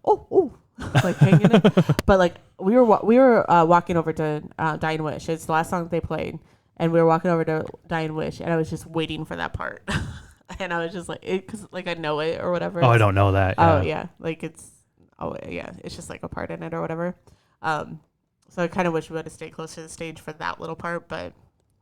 like hang in it. But like we were walking over to Dying Wish. It's the last song they played, and we were walking over to Dying Wish, and I was just waiting for that part, and I was just like, because like I know it or whatever. Oh, I don't know that. Oh yeah, like it's just like a part in it or whatever. So I kind of wish we would have stayed close to the stage for that little part, but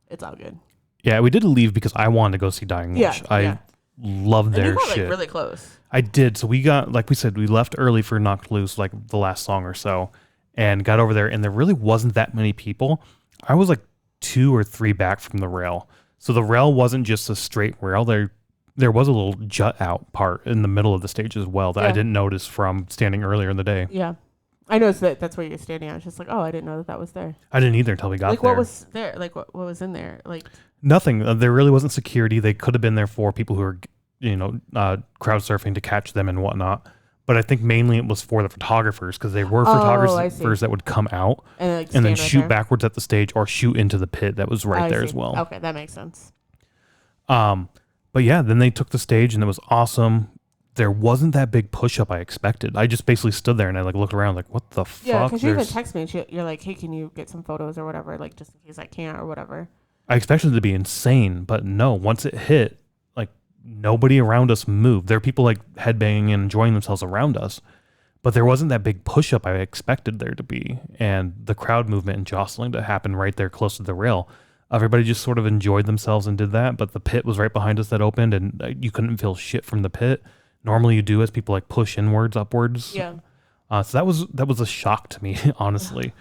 it's all good. Yeah, we did leave because I wanted to go see Dying Wish. I love their and you got, shit. like, really close. I did. So we got, like we said, we left early for Knocked Loose, like the last song or so, and got over there, and there really wasn't that many people. I was like 2 or 3 back from the rail. So the rail wasn't just a straight rail. There was a little jut out part in the middle of the stage as well that I didn't notice from standing earlier in the day. Yeah. I noticed that's where you're standing. I was just like, oh, I didn't know that was there. I didn't either until we got there. Like, what was there? Like, what was in there? Like, nothing. There really wasn't security. They could have been there for people who were, crowd surfing to catch them and whatnot. But I think mainly it was for the photographers because there were photographers that would come out and then shoot backwards at the stage or shoot into the pit that was right there as well. Okay, that makes sense. But yeah, then they took the stage and it was awesome. There wasn't that big push up I expected. I just basically stood there and I looked around like, what the fuck? Yeah, because you even text me and you're like, hey, can you get some photos or whatever? Like, just in case I can't or whatever. I expected it to be insane, but no, once it hit, nobody around us moved. There are people headbanging and enjoying themselves around us, but there wasn't that big push up I expected there to be. And the crowd movement and jostling that happened right there close to the rail, everybody just sort of enjoyed themselves and did that. But the pit was right behind us that opened, and you couldn't feel shit from the pit. Normally you do as people push inwards, upwards. Yeah. So that was a shock to me, honestly.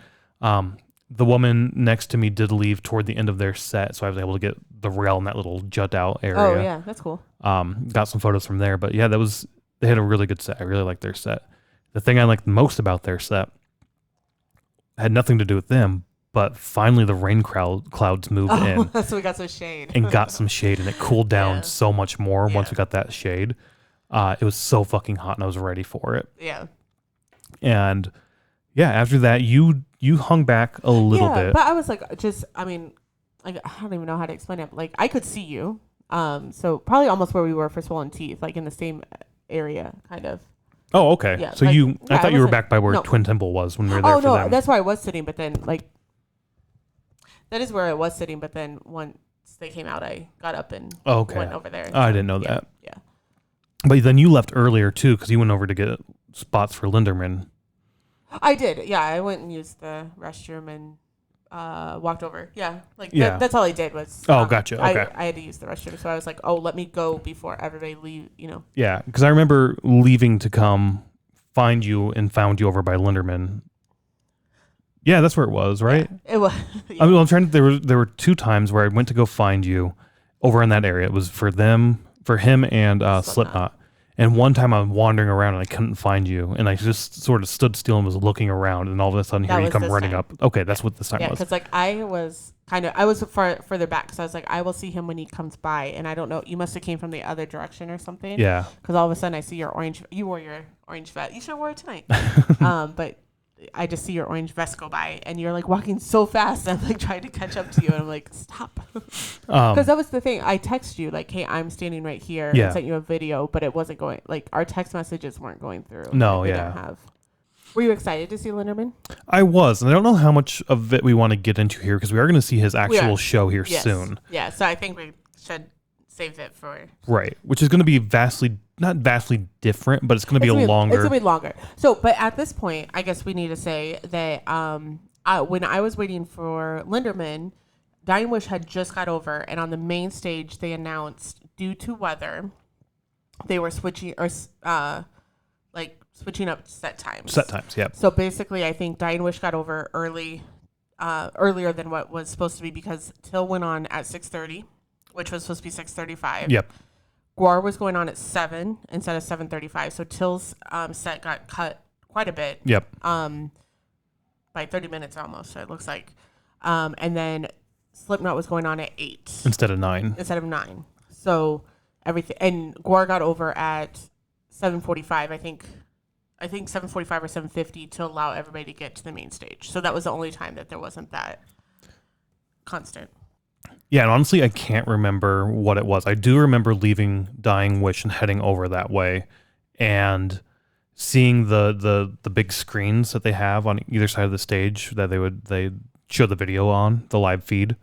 The woman next to me did leave toward the end of their set, so I was able to get the rail in that little jut out area. Oh yeah, that's cool. Got some photos from there, but yeah, they had a really good set. I really liked their set. The thing I liked most about their set had nothing to do with them, but finally the rain clouds moved in. So we got some shade. And got some shade, and it cooled down so much more once we got that shade. It was so fucking hot, and I was ready for it. Yeah. And yeah, after that, you hung back a little bit. But I was like, I don't even know how to explain it. But I could see you. So probably almost where we were for Swollen Teeth, in the same area, kind of. Oh, okay. Yeah, so I thought you were back by where Twin Temple was when we were there for them. Oh, no, that's where I was sitting. But then, that is where I was sitting. But then once they came out, I got up and went over there. I didn't know that. Yeah. But then you left earlier, too, because you went over to get spots for Linderman. I did. Yeah, I went and used the restroom and walked over. Yeah. That's all I did was. Oh, gotcha. Okay. I had to use the restroom. So I was like, oh, let me go before everybody leave, Yeah, because I remember leaving to come find you and found you over by Linderman. Yeah, that's where it was, right? Yeah, it was. Yeah. I'm trying to. There were 2 times where I went to go find you over in that area. It was for him and Slipknot. And one time I'm wandering around and I couldn't find you, and I just sort of stood still and was looking around, and all of a sudden here you come running up. Okay, that's what this time was. Yeah, because I was further back, because I was like, I will see him when he comes by, and I don't know, you must have came from the other direction or something. Yeah. Because all of a sudden I see you wore your orange vest. You should have wore it tonight. But I just see your orange vest go by, and you're walking so fast. I'm trying to catch up to you, and I'm like, stop. Because that was the thing. I texted you hey, I'm standing right here. Yeah. And sent you a video, but it wasn't going. Our text messages weren't going through. No, we didn't have. Were you excited to see Linderman? I was, and I don't know how much of it we want to get into here because we are going to see his actual show here soon. Yeah, so I think we should save it for right, which is going to be not vastly different, but it's going to be longer. It's going to be longer. So, but at this point, I guess we need to say that when I was waiting for Linderman, Dying Wish had just got over, and on the main stage, they announced due to weather, they were switching switching up set times. Set times, yep. So basically, I think Dying Wish got over earlier than what was supposed to be, because Till went on at 6:30, which was supposed to be 6:35. Yep. Guar was going on at 7 instead of 7:35, so Till's set got cut quite a bit. Yep. By 30 minutes almost, so it looks like. And then Slipknot was going on at 8 instead of 9. So everything, and Guar got over at 7:45. I think 7:45 or 7:50 to allow everybody to get to the main stage. So that was the only time that there wasn't that constant. Yeah, and honestly, I can't remember what it was. I do remember leaving Dying Wish and heading over that way, and seeing the big screens that they have on either side of the stage that they show the video on the live feed.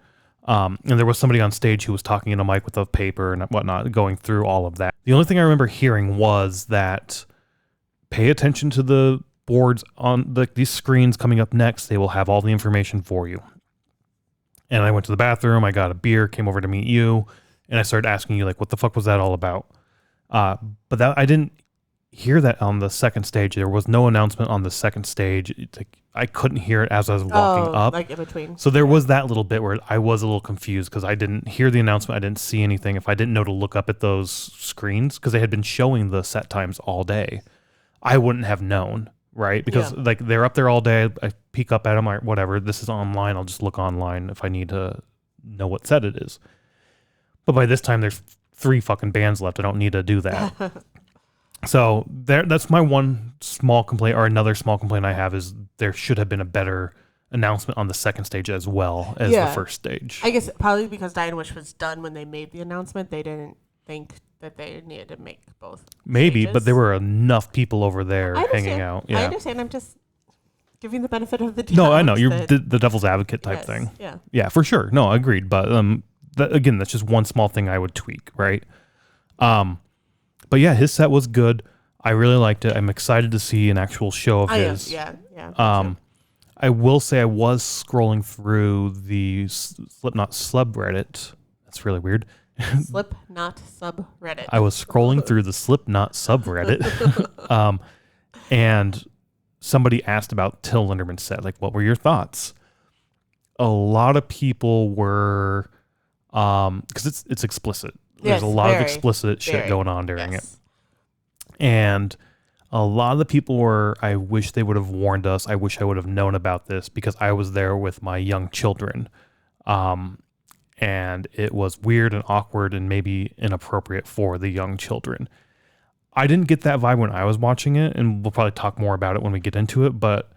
And there was somebody on stage who was talking in a mic with a paper and whatnot, going through all of that. The only thing I remember hearing was that pay attention to the boards on these screens coming up next. They will have all the information for you. And I went to the bathroom. I got a beer, came over to meet you, and I started asking you, like, what the fuck was that all about? But that I didn't hear that on the second stage. There was no announcement on the second stage. It's like, I couldn't hear it as I was walking up. Like in between. So there was that little bit where I was a little confused because I didn't hear the announcement. I didn't see anything. If I didn't know to look up at those screens, because they had been showing the set times all day, I wouldn't have known, right? Because like they're up there all day. I peek up at them, or whatever. This is online. I'll just look online if I need to know what set it is. But by this time, there's 3 fucking bands left. I don't need to do that. So that's my one small complaint, or another small complaint I have is there should have been a better announcement on the second stage as well as the first stage. I guess probably because Die and Wish was done when they made the announcement, they didn't think that they needed to make both. Maybe, stages. but there were enough people over there hanging out. Yeah. I understand. I'm just giving the benefit of the doubt. No, I know. You're the devil's advocate type thing. Yeah. Yeah, for sure. No, agreed. But again, that's just one small thing I would tweak, right? But yeah, his set was good. I really liked it. I'm excited to see an actual show of his. Yeah. I will say I was scrolling through the Slipknot subreddit. That's really weird. Slipknot subreddit. I was scrolling through the Slipknot subreddit, and somebody asked about Till Linderman's set. Like, what were your thoughts? A lot of people were, because it's explicit. There's a lot of explicit shit going on during it. And a lot of the people were, I wish they would have warned us. I wish I would have known about this because I was there with my young children. And it was weird and awkward and maybe inappropriate for the young children. I didn't get that vibe when I was watching it, and we'll probably talk more about it when we get into it. But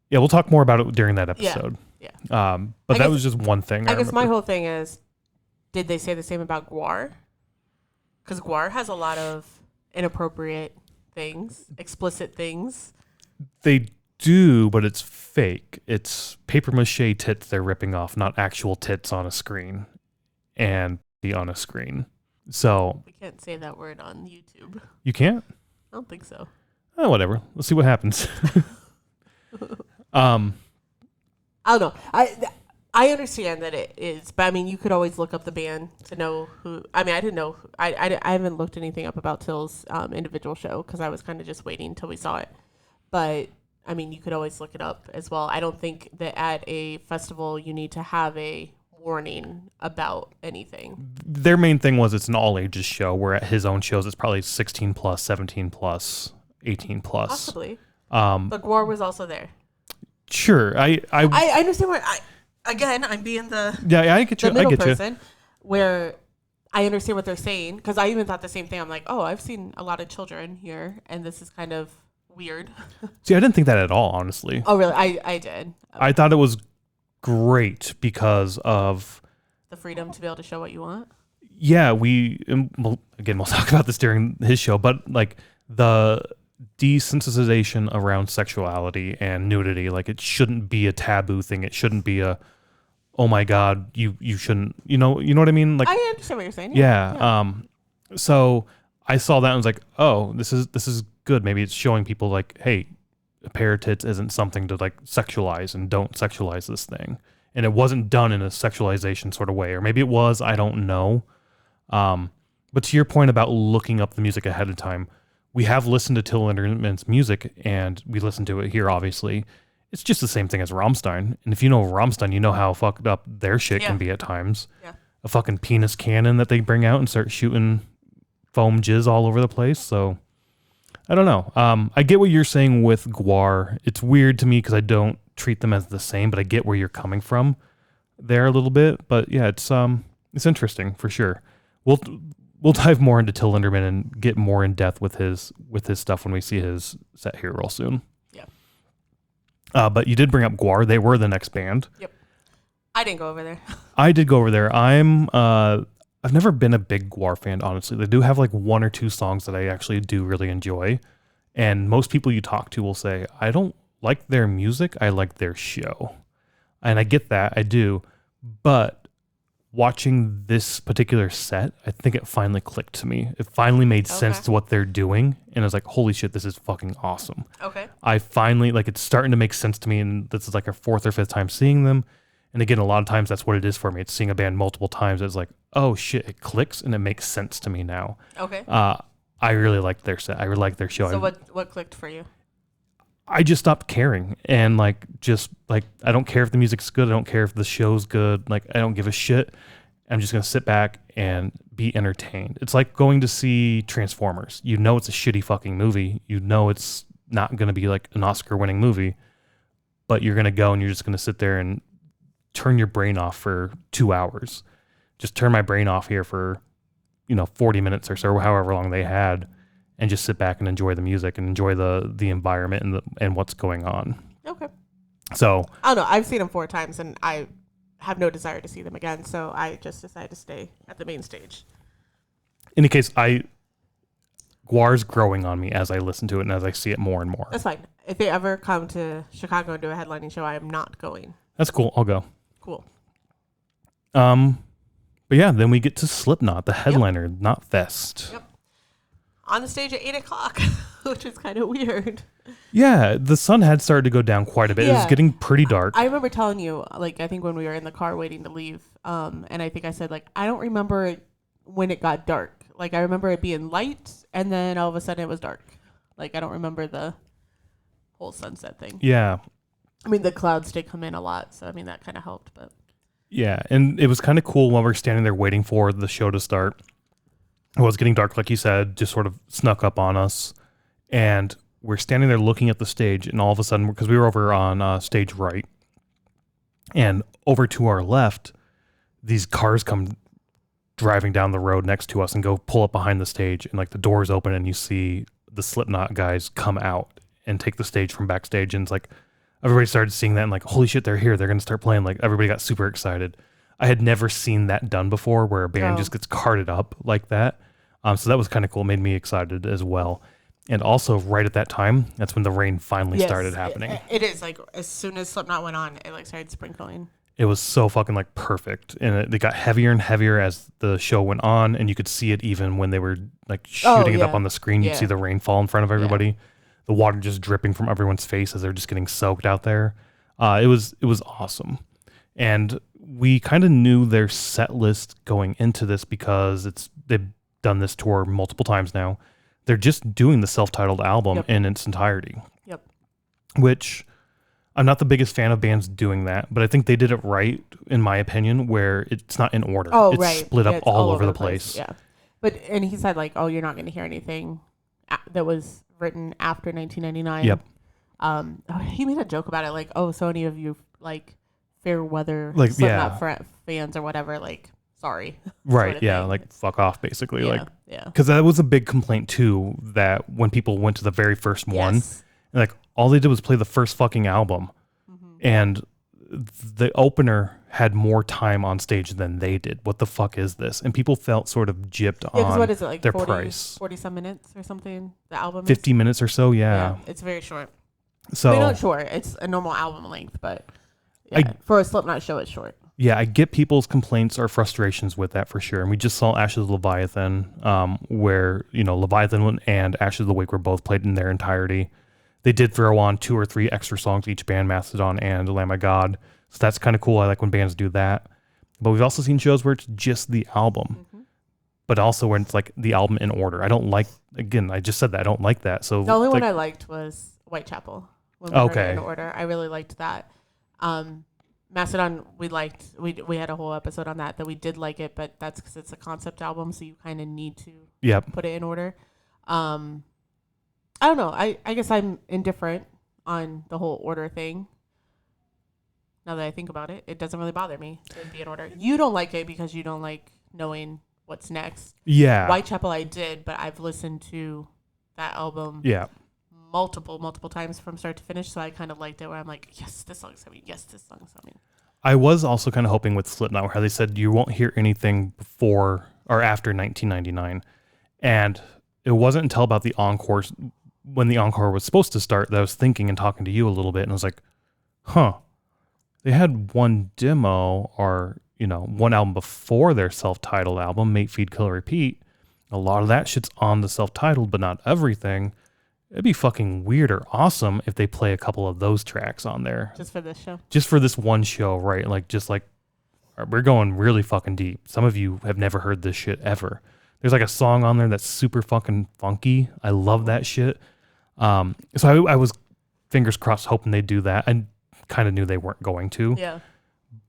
yeah, we'll talk more about it during that episode. Yeah. But that was just one thing. I guess my whole thing is, did they say the same about Gwar? Because Gwar has a lot of inappropriate things, explicit things. They do, but it's fake. It's paper mache tits they're ripping off, not actual tits on a screen and be on a screen. So we can't say that word on YouTube. You can't? I don't think so. Oh, whatever. Let's see what happens. I don't know. I understand that it is, but I mean, you could always look up the band to know who. I mean, I didn't know. I haven't looked anything up about Till's individual show because I was kind of just waiting until we saw it. But I mean, you could always look it up as well. I don't think that at a festival you need to have a warning about anything. Their main thing was it's an all ages show, where at his own shows it's probably 16 plus, 17 plus, 18 plus. Possibly. But Gwar was also there. Sure. I understand where again, I'm being the I get you. The middle I get person you. Where I understand what they're saying, because I even thought the same thing. I'm like, oh, I've seen a lot of children here, and this is kind of weird. See, I didn't think that at all, honestly. Oh, really? I did. I thought it was great because of the freedom to be able to show what you want. Yeah, we'll talk about this during his show, but like the desensitization around sexuality and nudity, like it shouldn't be a taboo thing. It shouldn't be a, oh my God, you shouldn't, you know what I mean? Like, I understand what you're saying. Yeah. So I saw that and was like, oh, this is good. Maybe it's showing people like, hey, a pair of tits isn't something to like sexualize, and don't sexualize this thing. And it wasn't done in a sexualization sort of way, or maybe it was, I don't know. But to your point about looking up the music ahead of time, we have listened to Till Linderman's music, and we listen to it here, obviously. It's just the same thing as Rammstein. And if you know Rammstein, you know how fucked up their shit can be at times. Yeah. A fucking penis cannon that they bring out and start shooting foam jizz all over the place. So I don't know. I get what you're saying with Gwar. It's weird to me because I don't treat them as the same, but I get where you're coming from there a little bit. But yeah, it's interesting for sure. We'll dive more into Till Linderman and get more in depth with his stuff when we see his set here real soon. Yeah. But you did bring up Gwar. They were the next band. Yep. I didn't go over there. I did go over there. I've never been a big Gwar fan, honestly. They do have like one or two songs that I actually do really enjoy. And most people you talk to will say, I don't like their music. I like their show. And I get that. I do. But watching this particular set, I think it finally clicked to me. It finally made sense to what they're doing. And I was like, holy shit, this is fucking awesome. Okay. I finally, like, it's starting to make sense to me. And this is like our 4th or 5th time seeing them. And again, a lot of times that's what it is for me. It's seeing a band multiple times. It's like, oh shit, it clicks and it makes sense to me now. Okay. I really liked their set. I really liked their show. So what clicked for you? I just stopped caring. And like, just like, I don't care if the music's good. I don't care if the show's good. Like, I don't give a shit. I'm just going to sit back and be entertained. It's like going to see Transformers. You know it's a shitty fucking movie. You know it's not going to be like an Oscar-winning movie. But you're going to go and you're just going to sit there and turn your brain off for 2 hours. Just turn my brain off here for, 40 minutes or so, however long they had, and just sit back and enjoy the music and enjoy the environment and what's going on. Okay. So I don't know. I've seen them 4 times, and I have no desire to see them again. So I just decided to stay at the main stage. in any case, Guar's growing on me as I listen to it and as I see it more and more. That's fine. If they ever come to Chicago and do a headlining show, I am not going. That's cool. I'll go. Cool. But yeah, then we get to Slipknot, the headliner, Knotfest. Yep. On the stage at 8:00, which is kind of weird. Yeah, the sun had started to go down quite a bit. It was getting pretty dark. I remember telling you, like, I think when we were in the car waiting to leave, and I think I said, like, I don't remember it when it got dark. Like, I remember it being light, and then all of a sudden it was dark. Like, I don't remember the whole sunset thing. Yeah. I mean, the clouds did come in a lot, so, I mean, that kind of helped, but. Yeah, and it was kind of cool while we were standing there waiting for the show to start. It was getting dark, like you said, just sort of snuck up on us. And we're standing there looking at the stage, and all of a sudden, because we were over on stage right, and over to our left, these cars come driving down the road next to us and go pull up behind the stage, and like the doors open, and you see the Slipknot guys come out and take the stage from backstage, and it's like, everybody started seeing that and like, holy shit, they're here. They're going to start playing. Like, everybody got super excited. I had never seen that done before where a band just gets carted up like that. So that was kind of cool. It made me excited as well. And also right at that time, that's when the rain finally started happening. It is like as soon as Slipknot went on, it like started sprinkling. It was so fucking like perfect. And it got heavier and heavier as the show went on. And you could see it even when they were like shooting it up on the screen. You'd see the rain fall in front of everybody. Yeah. The water just dripping from everyone's face as they're just getting soaked out there. It was awesome. And we kind of knew their set list going into this because they've done this tour multiple times now. They're just doing the self-titled album in its entirety. Yep. Which I'm not the biggest fan of bands doing that, but I think they did it right, in my opinion, where it's not in order. Oh, it's right. split up all over the place. Yeah. And he said like, oh, you're not going to hear anything that was written after 1999. Yep. He made a joke about it, like, oh, so any of you like fair weather like Slipknot fans or whatever, like, sorry. Right. Sort of thing. Like, fuck off, basically. Yeah. Because that was a big complaint too, that when people went to the very first one, like, all they did was play the first fucking album, and the opener had more time on stage than they did. What the fuck is this? And people felt sort of gypped on what is it, like their 40, price. 40 some minutes or something, the album 50 minutes or so, yeah. It's very short. So, I mean, not short. It's a normal album length, but for a Slipknot show, it's short. Yeah, I get people's complaints or frustrations with that for sure. And we just saw Ashes of Leviathan, where, Leviathan and Ashes of the Wake were both played in their entirety. They did throw on 2 or 3 extra songs each band, Mastodon and Lamb of God. So that's kind of cool. I like when bands do that. But we've also seen shows where it's just the album, but also when it's like the album in order. I don't like, again, I just said that. I don't like that. So the only one I liked was Whitechapel. When we heard it in order. I really liked that. Mastodon, we liked. We had a whole episode on that we did like it, but that's because it's a concept album, so you kind of need to put it in order. I don't know. I guess I'm indifferent on the whole order thing. Now that I think about it, it doesn't really bother me to be in order. You don't like it because you don't like knowing what's next. Yeah. Whitechapel I did, but I've listened to that album multiple times from start to finish, so I kind of liked it where I'm like, yes, this song's coming. Yes, this song's coming. I was also kind of hoping with Slipknot how they said you won't hear anything before or after 1999. And it wasn't until about the encore, when the encore was supposed to start, that I was thinking and talking to you a little bit, and I was like, they had one demo or, one album before their self-titled album, Mate, Feed, Kill, Repeat. A lot of that shit's on the self-titled, but not everything. It'd be fucking weird or awesome if they play a couple of those tracks on there. Just for this show? Just for this one show, right? Like, just like, we're going really fucking deep. Some of you have never heard this shit ever. There's like a song on there that's super fucking funky. I love that shit. So I was fingers crossed hoping they'd do that. I kind of knew they weren't going to. Yeah.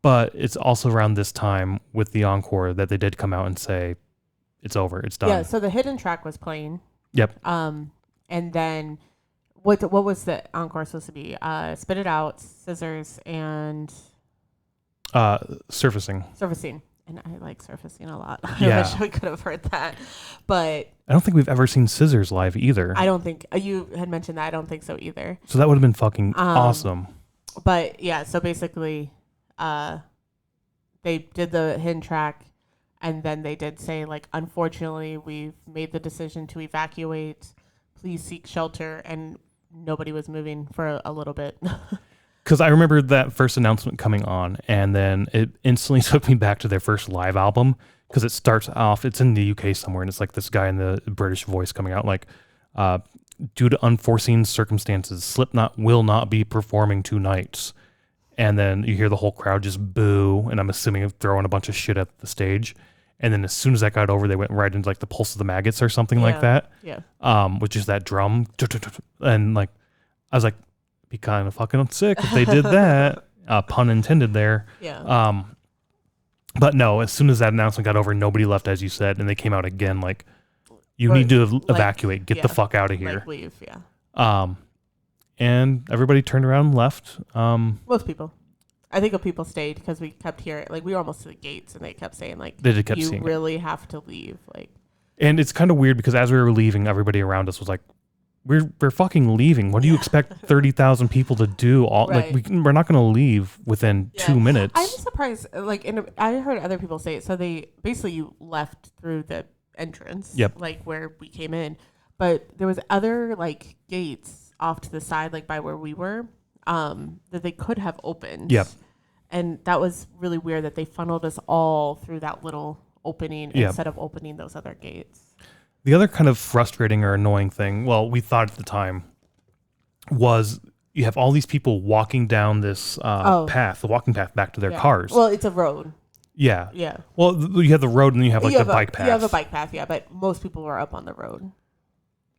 But it's also around this time with the encore that they did come out and say, it's over, it's done. Yeah, so the hidden track was playing. Yep. And then what was the encore supposed to be? Spit It Out, Scissors, and Surfacing. And I like Surfacing a lot. Yeah. I wish we could have heard that. But I don't think we've ever seen Scissors live either. I don't think you had mentioned that. I don't think so either. So that would have been fucking awesome. But yeah, so basically they did the hidden track. And then they did say, like, unfortunately, we've made the decision to evacuate. Please seek shelter. And nobody was moving for a little bit. Because I remember that first announcement coming on, and then it instantly took me back to their first live album. Because it starts off, it's in the UK somewhere, and it's like this guy in the British voice coming out, like, due to unforeseen circumstances, Slipknot will not be performing tonight. And then you hear the whole crowd just boo, and I'm assuming throwing a bunch of shit at the stage. And then as soon as that got over, they went right into like the Pulse of the Maggots or something like that. Yeah. Which is that drum. And like, I was like, be kind of fucking sick if they did that. Pun intended there. Yeah. But no, as soon as that announcement got over, nobody left, as you said, and they came out again like, you need to evacuate, get the fuck out of here. Like leave, yeah. And everybody turned around and left. Most people. I think people stayed because we kept hearing, like, we were almost to the gates and they kept saying, like, you really have to leave. Like, and it's kind of weird because as we were leaving, everybody around us was like, we're fucking leaving. What do you expect 30,000 people to do? Right. Like, we're not going to leave within 2 minutes. I'm surprised. Like, I heard other people say it. So they basically, you left through the entrance, like where we came in, but there was other like gates off to the side, like by where we were, that they could have opened. Yep. And that was really weird that they funneled us all through that little opening instead of opening those other gates. The other kind of frustrating or annoying thing, well, we thought at the time, was you have all these people walking down this path, the walking path back to their cars. Well, it's a road. Yeah. Yeah. Well, you have the road and then you have like the bike path. You have a bike path, yeah, but most people were up on the road.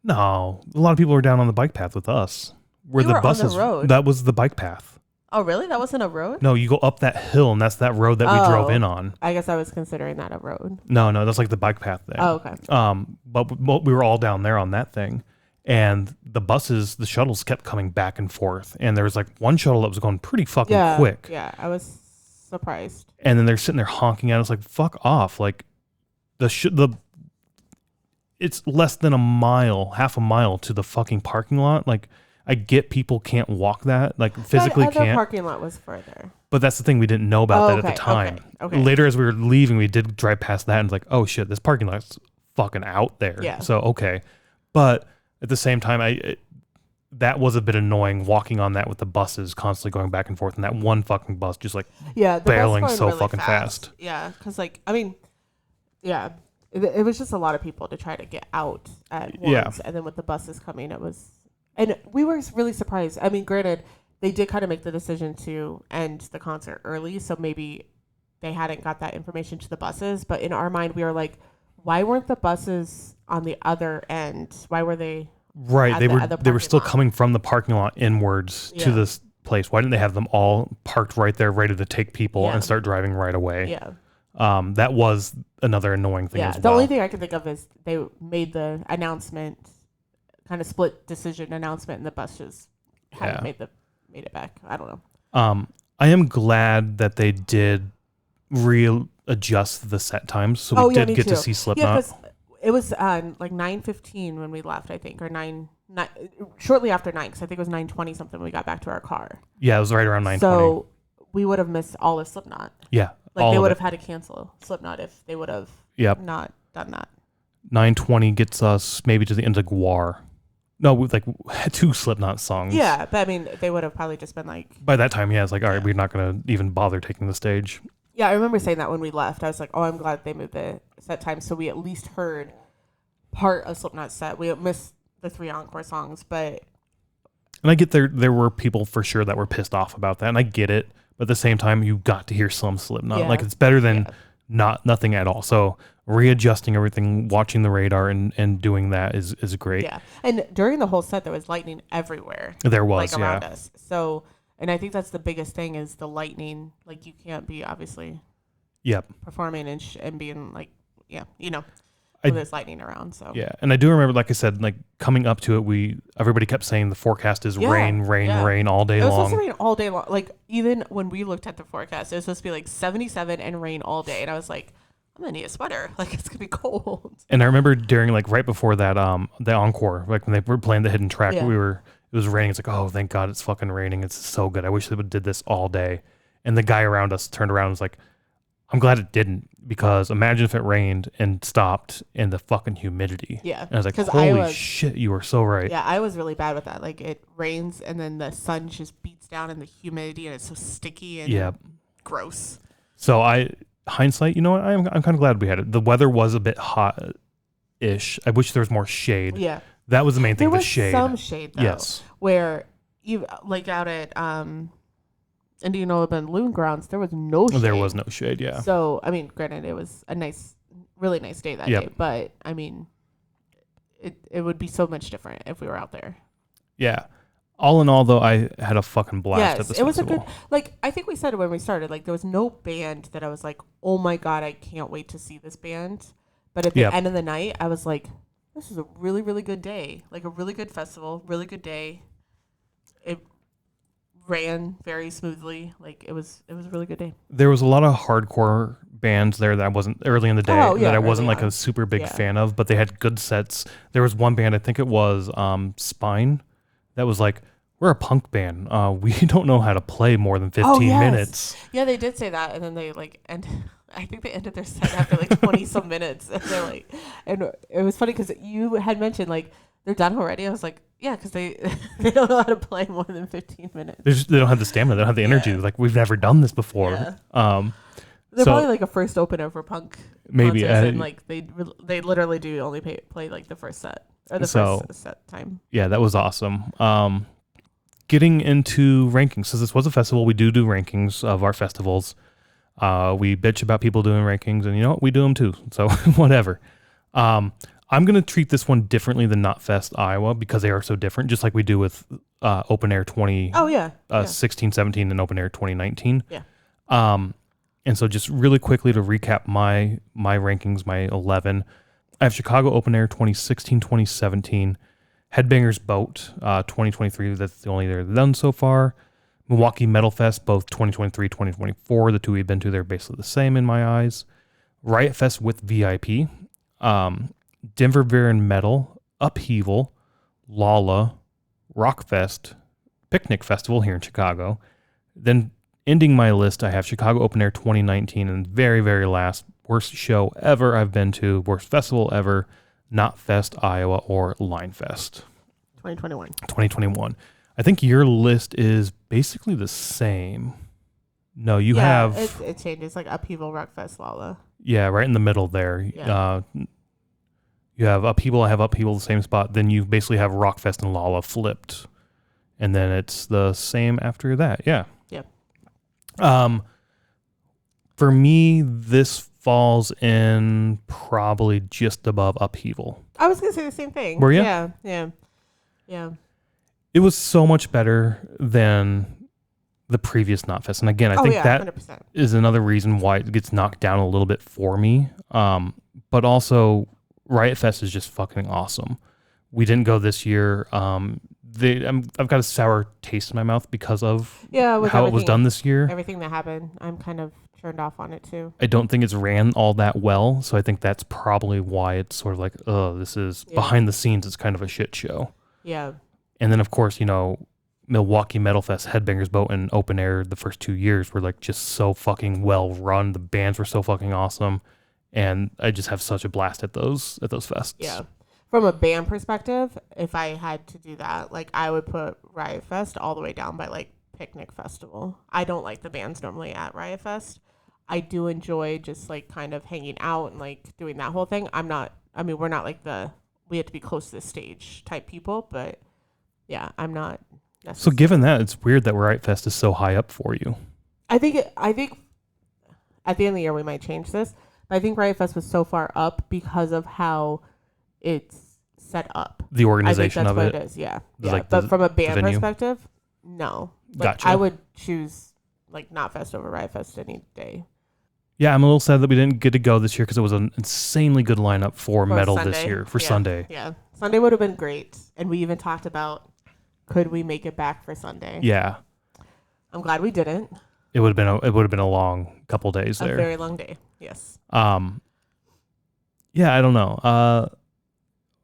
No, a lot of people were down on the bike path with us. Where the buses, on the road. That was the bike path. Oh, really? That wasn't a road? No, you go up that hill, and that's that road that we drove in on. I guess I was considering that a road. No, that's like the bike path there. Oh, okay. But we were all down there on that thing, and the buses, the shuttles kept coming back and forth, and there was like one shuttle that was going pretty fucking quick. Yeah, I was surprised. And then they're sitting there honking at us like, fuck off. Like, it's less than half a mile to the fucking parking lot. Like, I get people can't walk that, like physically can't. The parking lot was further. But that's the thing, we didn't know about that at the time. Okay. Later, as we were leaving, we did drive past that and it's like, oh shit, this parking lot's fucking out there. Yeah. So, okay. But at the same time, that was a bit annoying walking on that with the buses constantly going back and forth and that one fucking bus just like barreling so really fucking fast. Yeah. Cause like, I mean, yeah, it was just a lot of people to try to get out at once. Yeah. And then with the buses coming, it was... And we were really surprised. I mean, granted, they did kind of make the decision to end the concert early, so maybe they hadn't got that information to the buses. But in our mind, we were like, why weren't the buses on the other end? Why were they? Right, they were still coming from the parking lot inwards to this place. Why didn't they have them all parked right there, ready to take people and start driving right away? Yeah. That was another annoying thing as well. The only thing I can think of is they made the announcement. Kind of split decision announcement, and the buses hadn't made it back. I don't know. I am glad that they did readjust the set times, so we did get to see Slipknot. Yeah, because it was like 9:15 when we left, I think, or 9 shortly after 9, because I think it was 9:20 something when we got back to our car. Yeah, it was right around 9:20. So we would have missed all of Slipknot. Yeah, like they would have had to cancel Slipknot if they would have not done that. 9:20 gets us maybe to the end of Gwar. No, with like 2 Slipknot songs. Yeah, but I mean, they would have probably just been like... By that time, it's like, all right, we're not going to even bother taking the stage. Yeah, I remember saying that when we left. I was like, oh, I'm glad they moved the set time so we at least heard part of Slipknot's set. We missed the 3 encore songs, but... And I get there were people for sure that were pissed off about that, and I get it. But at the same time, you got to hear some Slipknot. Yeah. Like, it's better than nothing at all. So readjusting everything, watching the radar, and doing that is great. Yeah, and during the whole set, there was lightning everywhere. There was, like, around us. So, and I think that's the biggest thing is the lightning. Like, you can't be obviously performing and being like, when there's lightning around. So yeah, and I do remember, like I said, like coming up to it, everybody kept saying the forecast is rain all day long. It was supposed to rain all day long. Like, even when we looked at the forecast, it was supposed to be like 77 and rain all day, and I was like, I'm gonna need a sweater. Like, it's gonna be cold. And I remember during, like, right before that, the encore, like when they were playing the hidden track, it was raining. It's like, oh, thank God it's fucking raining. It's so good. I wish they would did this all day. And the guy around us turned around and was like, I'm glad it didn't, because imagine if it rained and stopped in the fucking humidity. Yeah. And I was like, holy shit, you were so right. Yeah, I was really bad with that. Like, it rains and then the sun just beats down in the humidity and it's so sticky and gross. So hindsight, you know what? I'm kind of glad we had it. The weather was a bit hot-ish. I wish there was more shade. Yeah. That was the main thing, the shade. There was some shade, though. Yes. Where, you like out at Indian Balloon Grounds, there was no shade. There was no shade, yeah. So, I mean, granted, it was a really nice day that day. But, I mean, it would be so much different if we were out there. Yeah. All in all, though, I had a fucking blast at this festival. It was festival. a good, like, I think we said it when we started, like, there was no band that I was like, oh my God, I can't wait to see this band. But at the end of the night, I was like, this is a really, really good day. Like, a really good festival, really good day. It ran very smoothly. Like, it was a really good day. There was a lot of hardcore bands there that I wasn't early in the day that I wasn't like a super big fan of, but they had good sets. There was one band, I think it was Spine, that was like, we're a punk band. We don't know how to play more than 15 minutes. Yeah, they did say that, and then they I think they ended their set after like 20 some minutes. And they're like, and it was funny because you had mentioned like they're done already. I was like, yeah, because they don't know how to play more than 15 minutes. They don't have the stamina. They don't have the energy. Like, we've never done this before. Yeah. They're probably like a first opener for punk. Maybe, and like they literally do only play like the first set or the first set time. Yeah, that was awesome. Getting into rankings, since this was a festival, we do rankings of our festivals. We bitch about people doing rankings, and you know what? We do them too. So whatever. I'm going to treat this one differently than Knotfest Iowa because they are so different, just like we do with Open Air 16, 17, and Open Air 2019. Yeah. And so just really quickly to recap my rankings, my 11. I have Chicago Open Air 2016, 2017. Headbangers Boat 2023. That's the only they've done so far. Milwaukee Metal Fest, both 2023, 2024. The two we've been to, they're basically the same in my eyes. Riot Fest with VIP. Denver Beer and Metal, Upheaval, Lala, Rockfest, Picnic Festival here in Chicago. Then ending my list, I have Chicago Open Air 2019, and very, very last, worst show ever I've been to, worst festival ever, Knotfest Iowa or Linefest. 2021. I think your list is basically the same. No, you have... It changes, like Upheaval, Rockfest, Lala. Yeah, right in the middle there. Yeah. You have Upheaval, I have Upheaval the same spot. Then you basically have Rockfest and Lala flipped. And then it's the same after that. Yeah. Yeah. For me, this falls in probably just above Upheaval. I was going to say the same thing. Were you? Yeah. It was so much better than the previous Knotfest. And again, I think that 100%. is another reason why it gets knocked down a little bit for me. But also, Riot Fest is just fucking awesome. We didn't go this year. I've got a sour taste in my mouth because of how it was done this year. Everything that happened, I'm kind of turned off on it too. I don't think it's ran all that well, so I think that's probably why it's sort of like, this is behind the scenes. It's kind of a shit show. Yeah. And then of course, Milwaukee Metal Fest, Headbangers Boat, and Open Air the first 2 years were like just so fucking well run. The bands were so fucking awesome, and I just have such a blast at those fests. Yeah. From a band perspective, if I had to do that, like I would put Riot Fest all the way down by like Picnic Festival. I don't like the bands normally at Riot Fest. I do enjoy just like kind of hanging out and like doing that whole thing. We're not like we have to be close to the stage type people, but yeah, I'm not. So given that, it's weird that Riot Fest is so high up for you. I think at the end of the year we might change this, but I think Riot Fest was so far up because of how it's set up. The organization I think of that's it. what it is, yeah. Like but from a band venue? perspective, no. Like, Gotcha. I would choose like Knotfest over Riot Fest any day. Yeah, I'm a little sad that we didn't get to go this year because it was an insanely good lineup for metal Sunday. this year, for Yeah. Sunday. Yeah. Sunday would have been great. And we even talked about, could we make it back for Sunday? Yeah. I'm glad we didn't. It would have been a long couple days there. A very long day. Yes. Yeah, I don't know.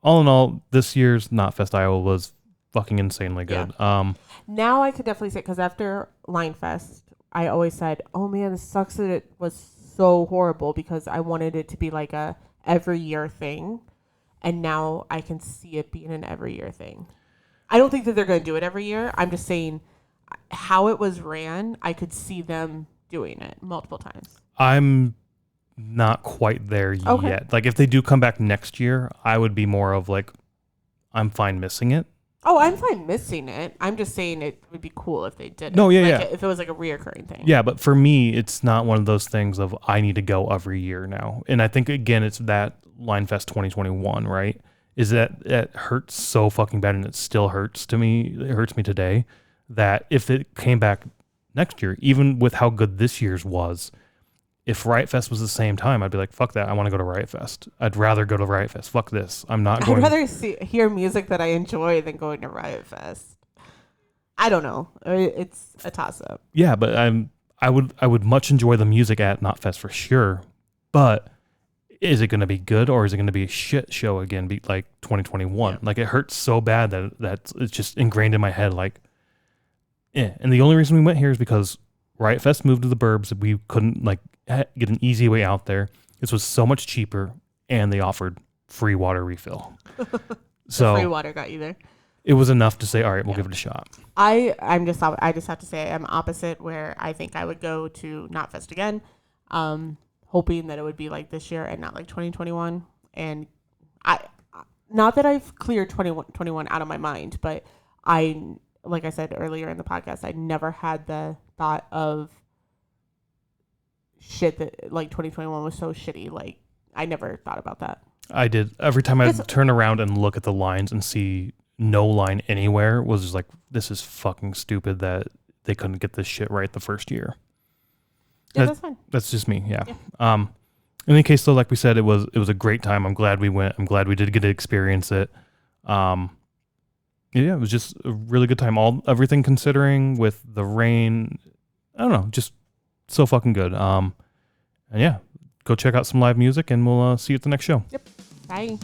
All in all, this year's Knotfest Iowa was fucking insanely good. Yeah. Now I could definitely say, because after Linefest, I always said, oh man, this sucks that it was so horrible, because I wanted it to be like a every year thing. And now I can see it being an every year thing. I don't think that they're going to do it every year. I'm just saying how it was ran, I could see them doing it multiple times. I'm not quite there yet. Like, if they do come back next year, I would be more of like, I'm fine missing it. Oh, I'm fine missing it. I'm just saying it would be cool if they did it. No, yeah, like, yeah. If it was like a reoccurring thing. Yeah, but for me, it's not one of those things of I need to go every year now. And I think, again, it's that Linefest 2021, right? Is that it hurts so fucking bad, and it still hurts to me. It hurts me today that if it came back next year, even with how good this year's was, if Riot Fest was the same time, I'd be like, fuck that. I want to go to Riot Fest. I'd rather go to Riot Fest. Fuck this. I'm not going. I'd rather hear music that I enjoy than going to Riot Fest. I don't know. It's a toss up. Yeah, but I would much enjoy the music at Knotfest for sure. But is it going to be good, or is it going to be a shit show again? Be like 2021. Yeah. Like, it hurts so bad that it's just ingrained in my head. Like, And the only reason we went here is because Riot Fest moved to the burbs. We couldn't like get an easy way out there. This was so much cheaper, and they offered free water refill. So free water got you there. It was enough to say, all right, we'll give it a shot. I just have to say I'm opposite, where I think I would go to Knotfest again, hoping that it would be like this year and not like 2021. And not that I've cleared 2021 out of my mind, but like I said earlier in the podcast, I never had the thought of shit that like 2021 was so shitty. Like, I never thought about that. I did. Every time I turn around and look at the lines and see no line anywhere, was just like, this is fucking stupid that they couldn't get this shit right the first year. Yeah, that's fine. That's just me. Yeah. In any case, though, like we said, it was a great time. I'm glad we went. I'm glad we did get to experience it. Yeah, it was just a really good time. Everything considering, with the rain, I don't know, just so fucking good. And yeah, go check out some live music, and we'll see you at the next show. Yep. Bye.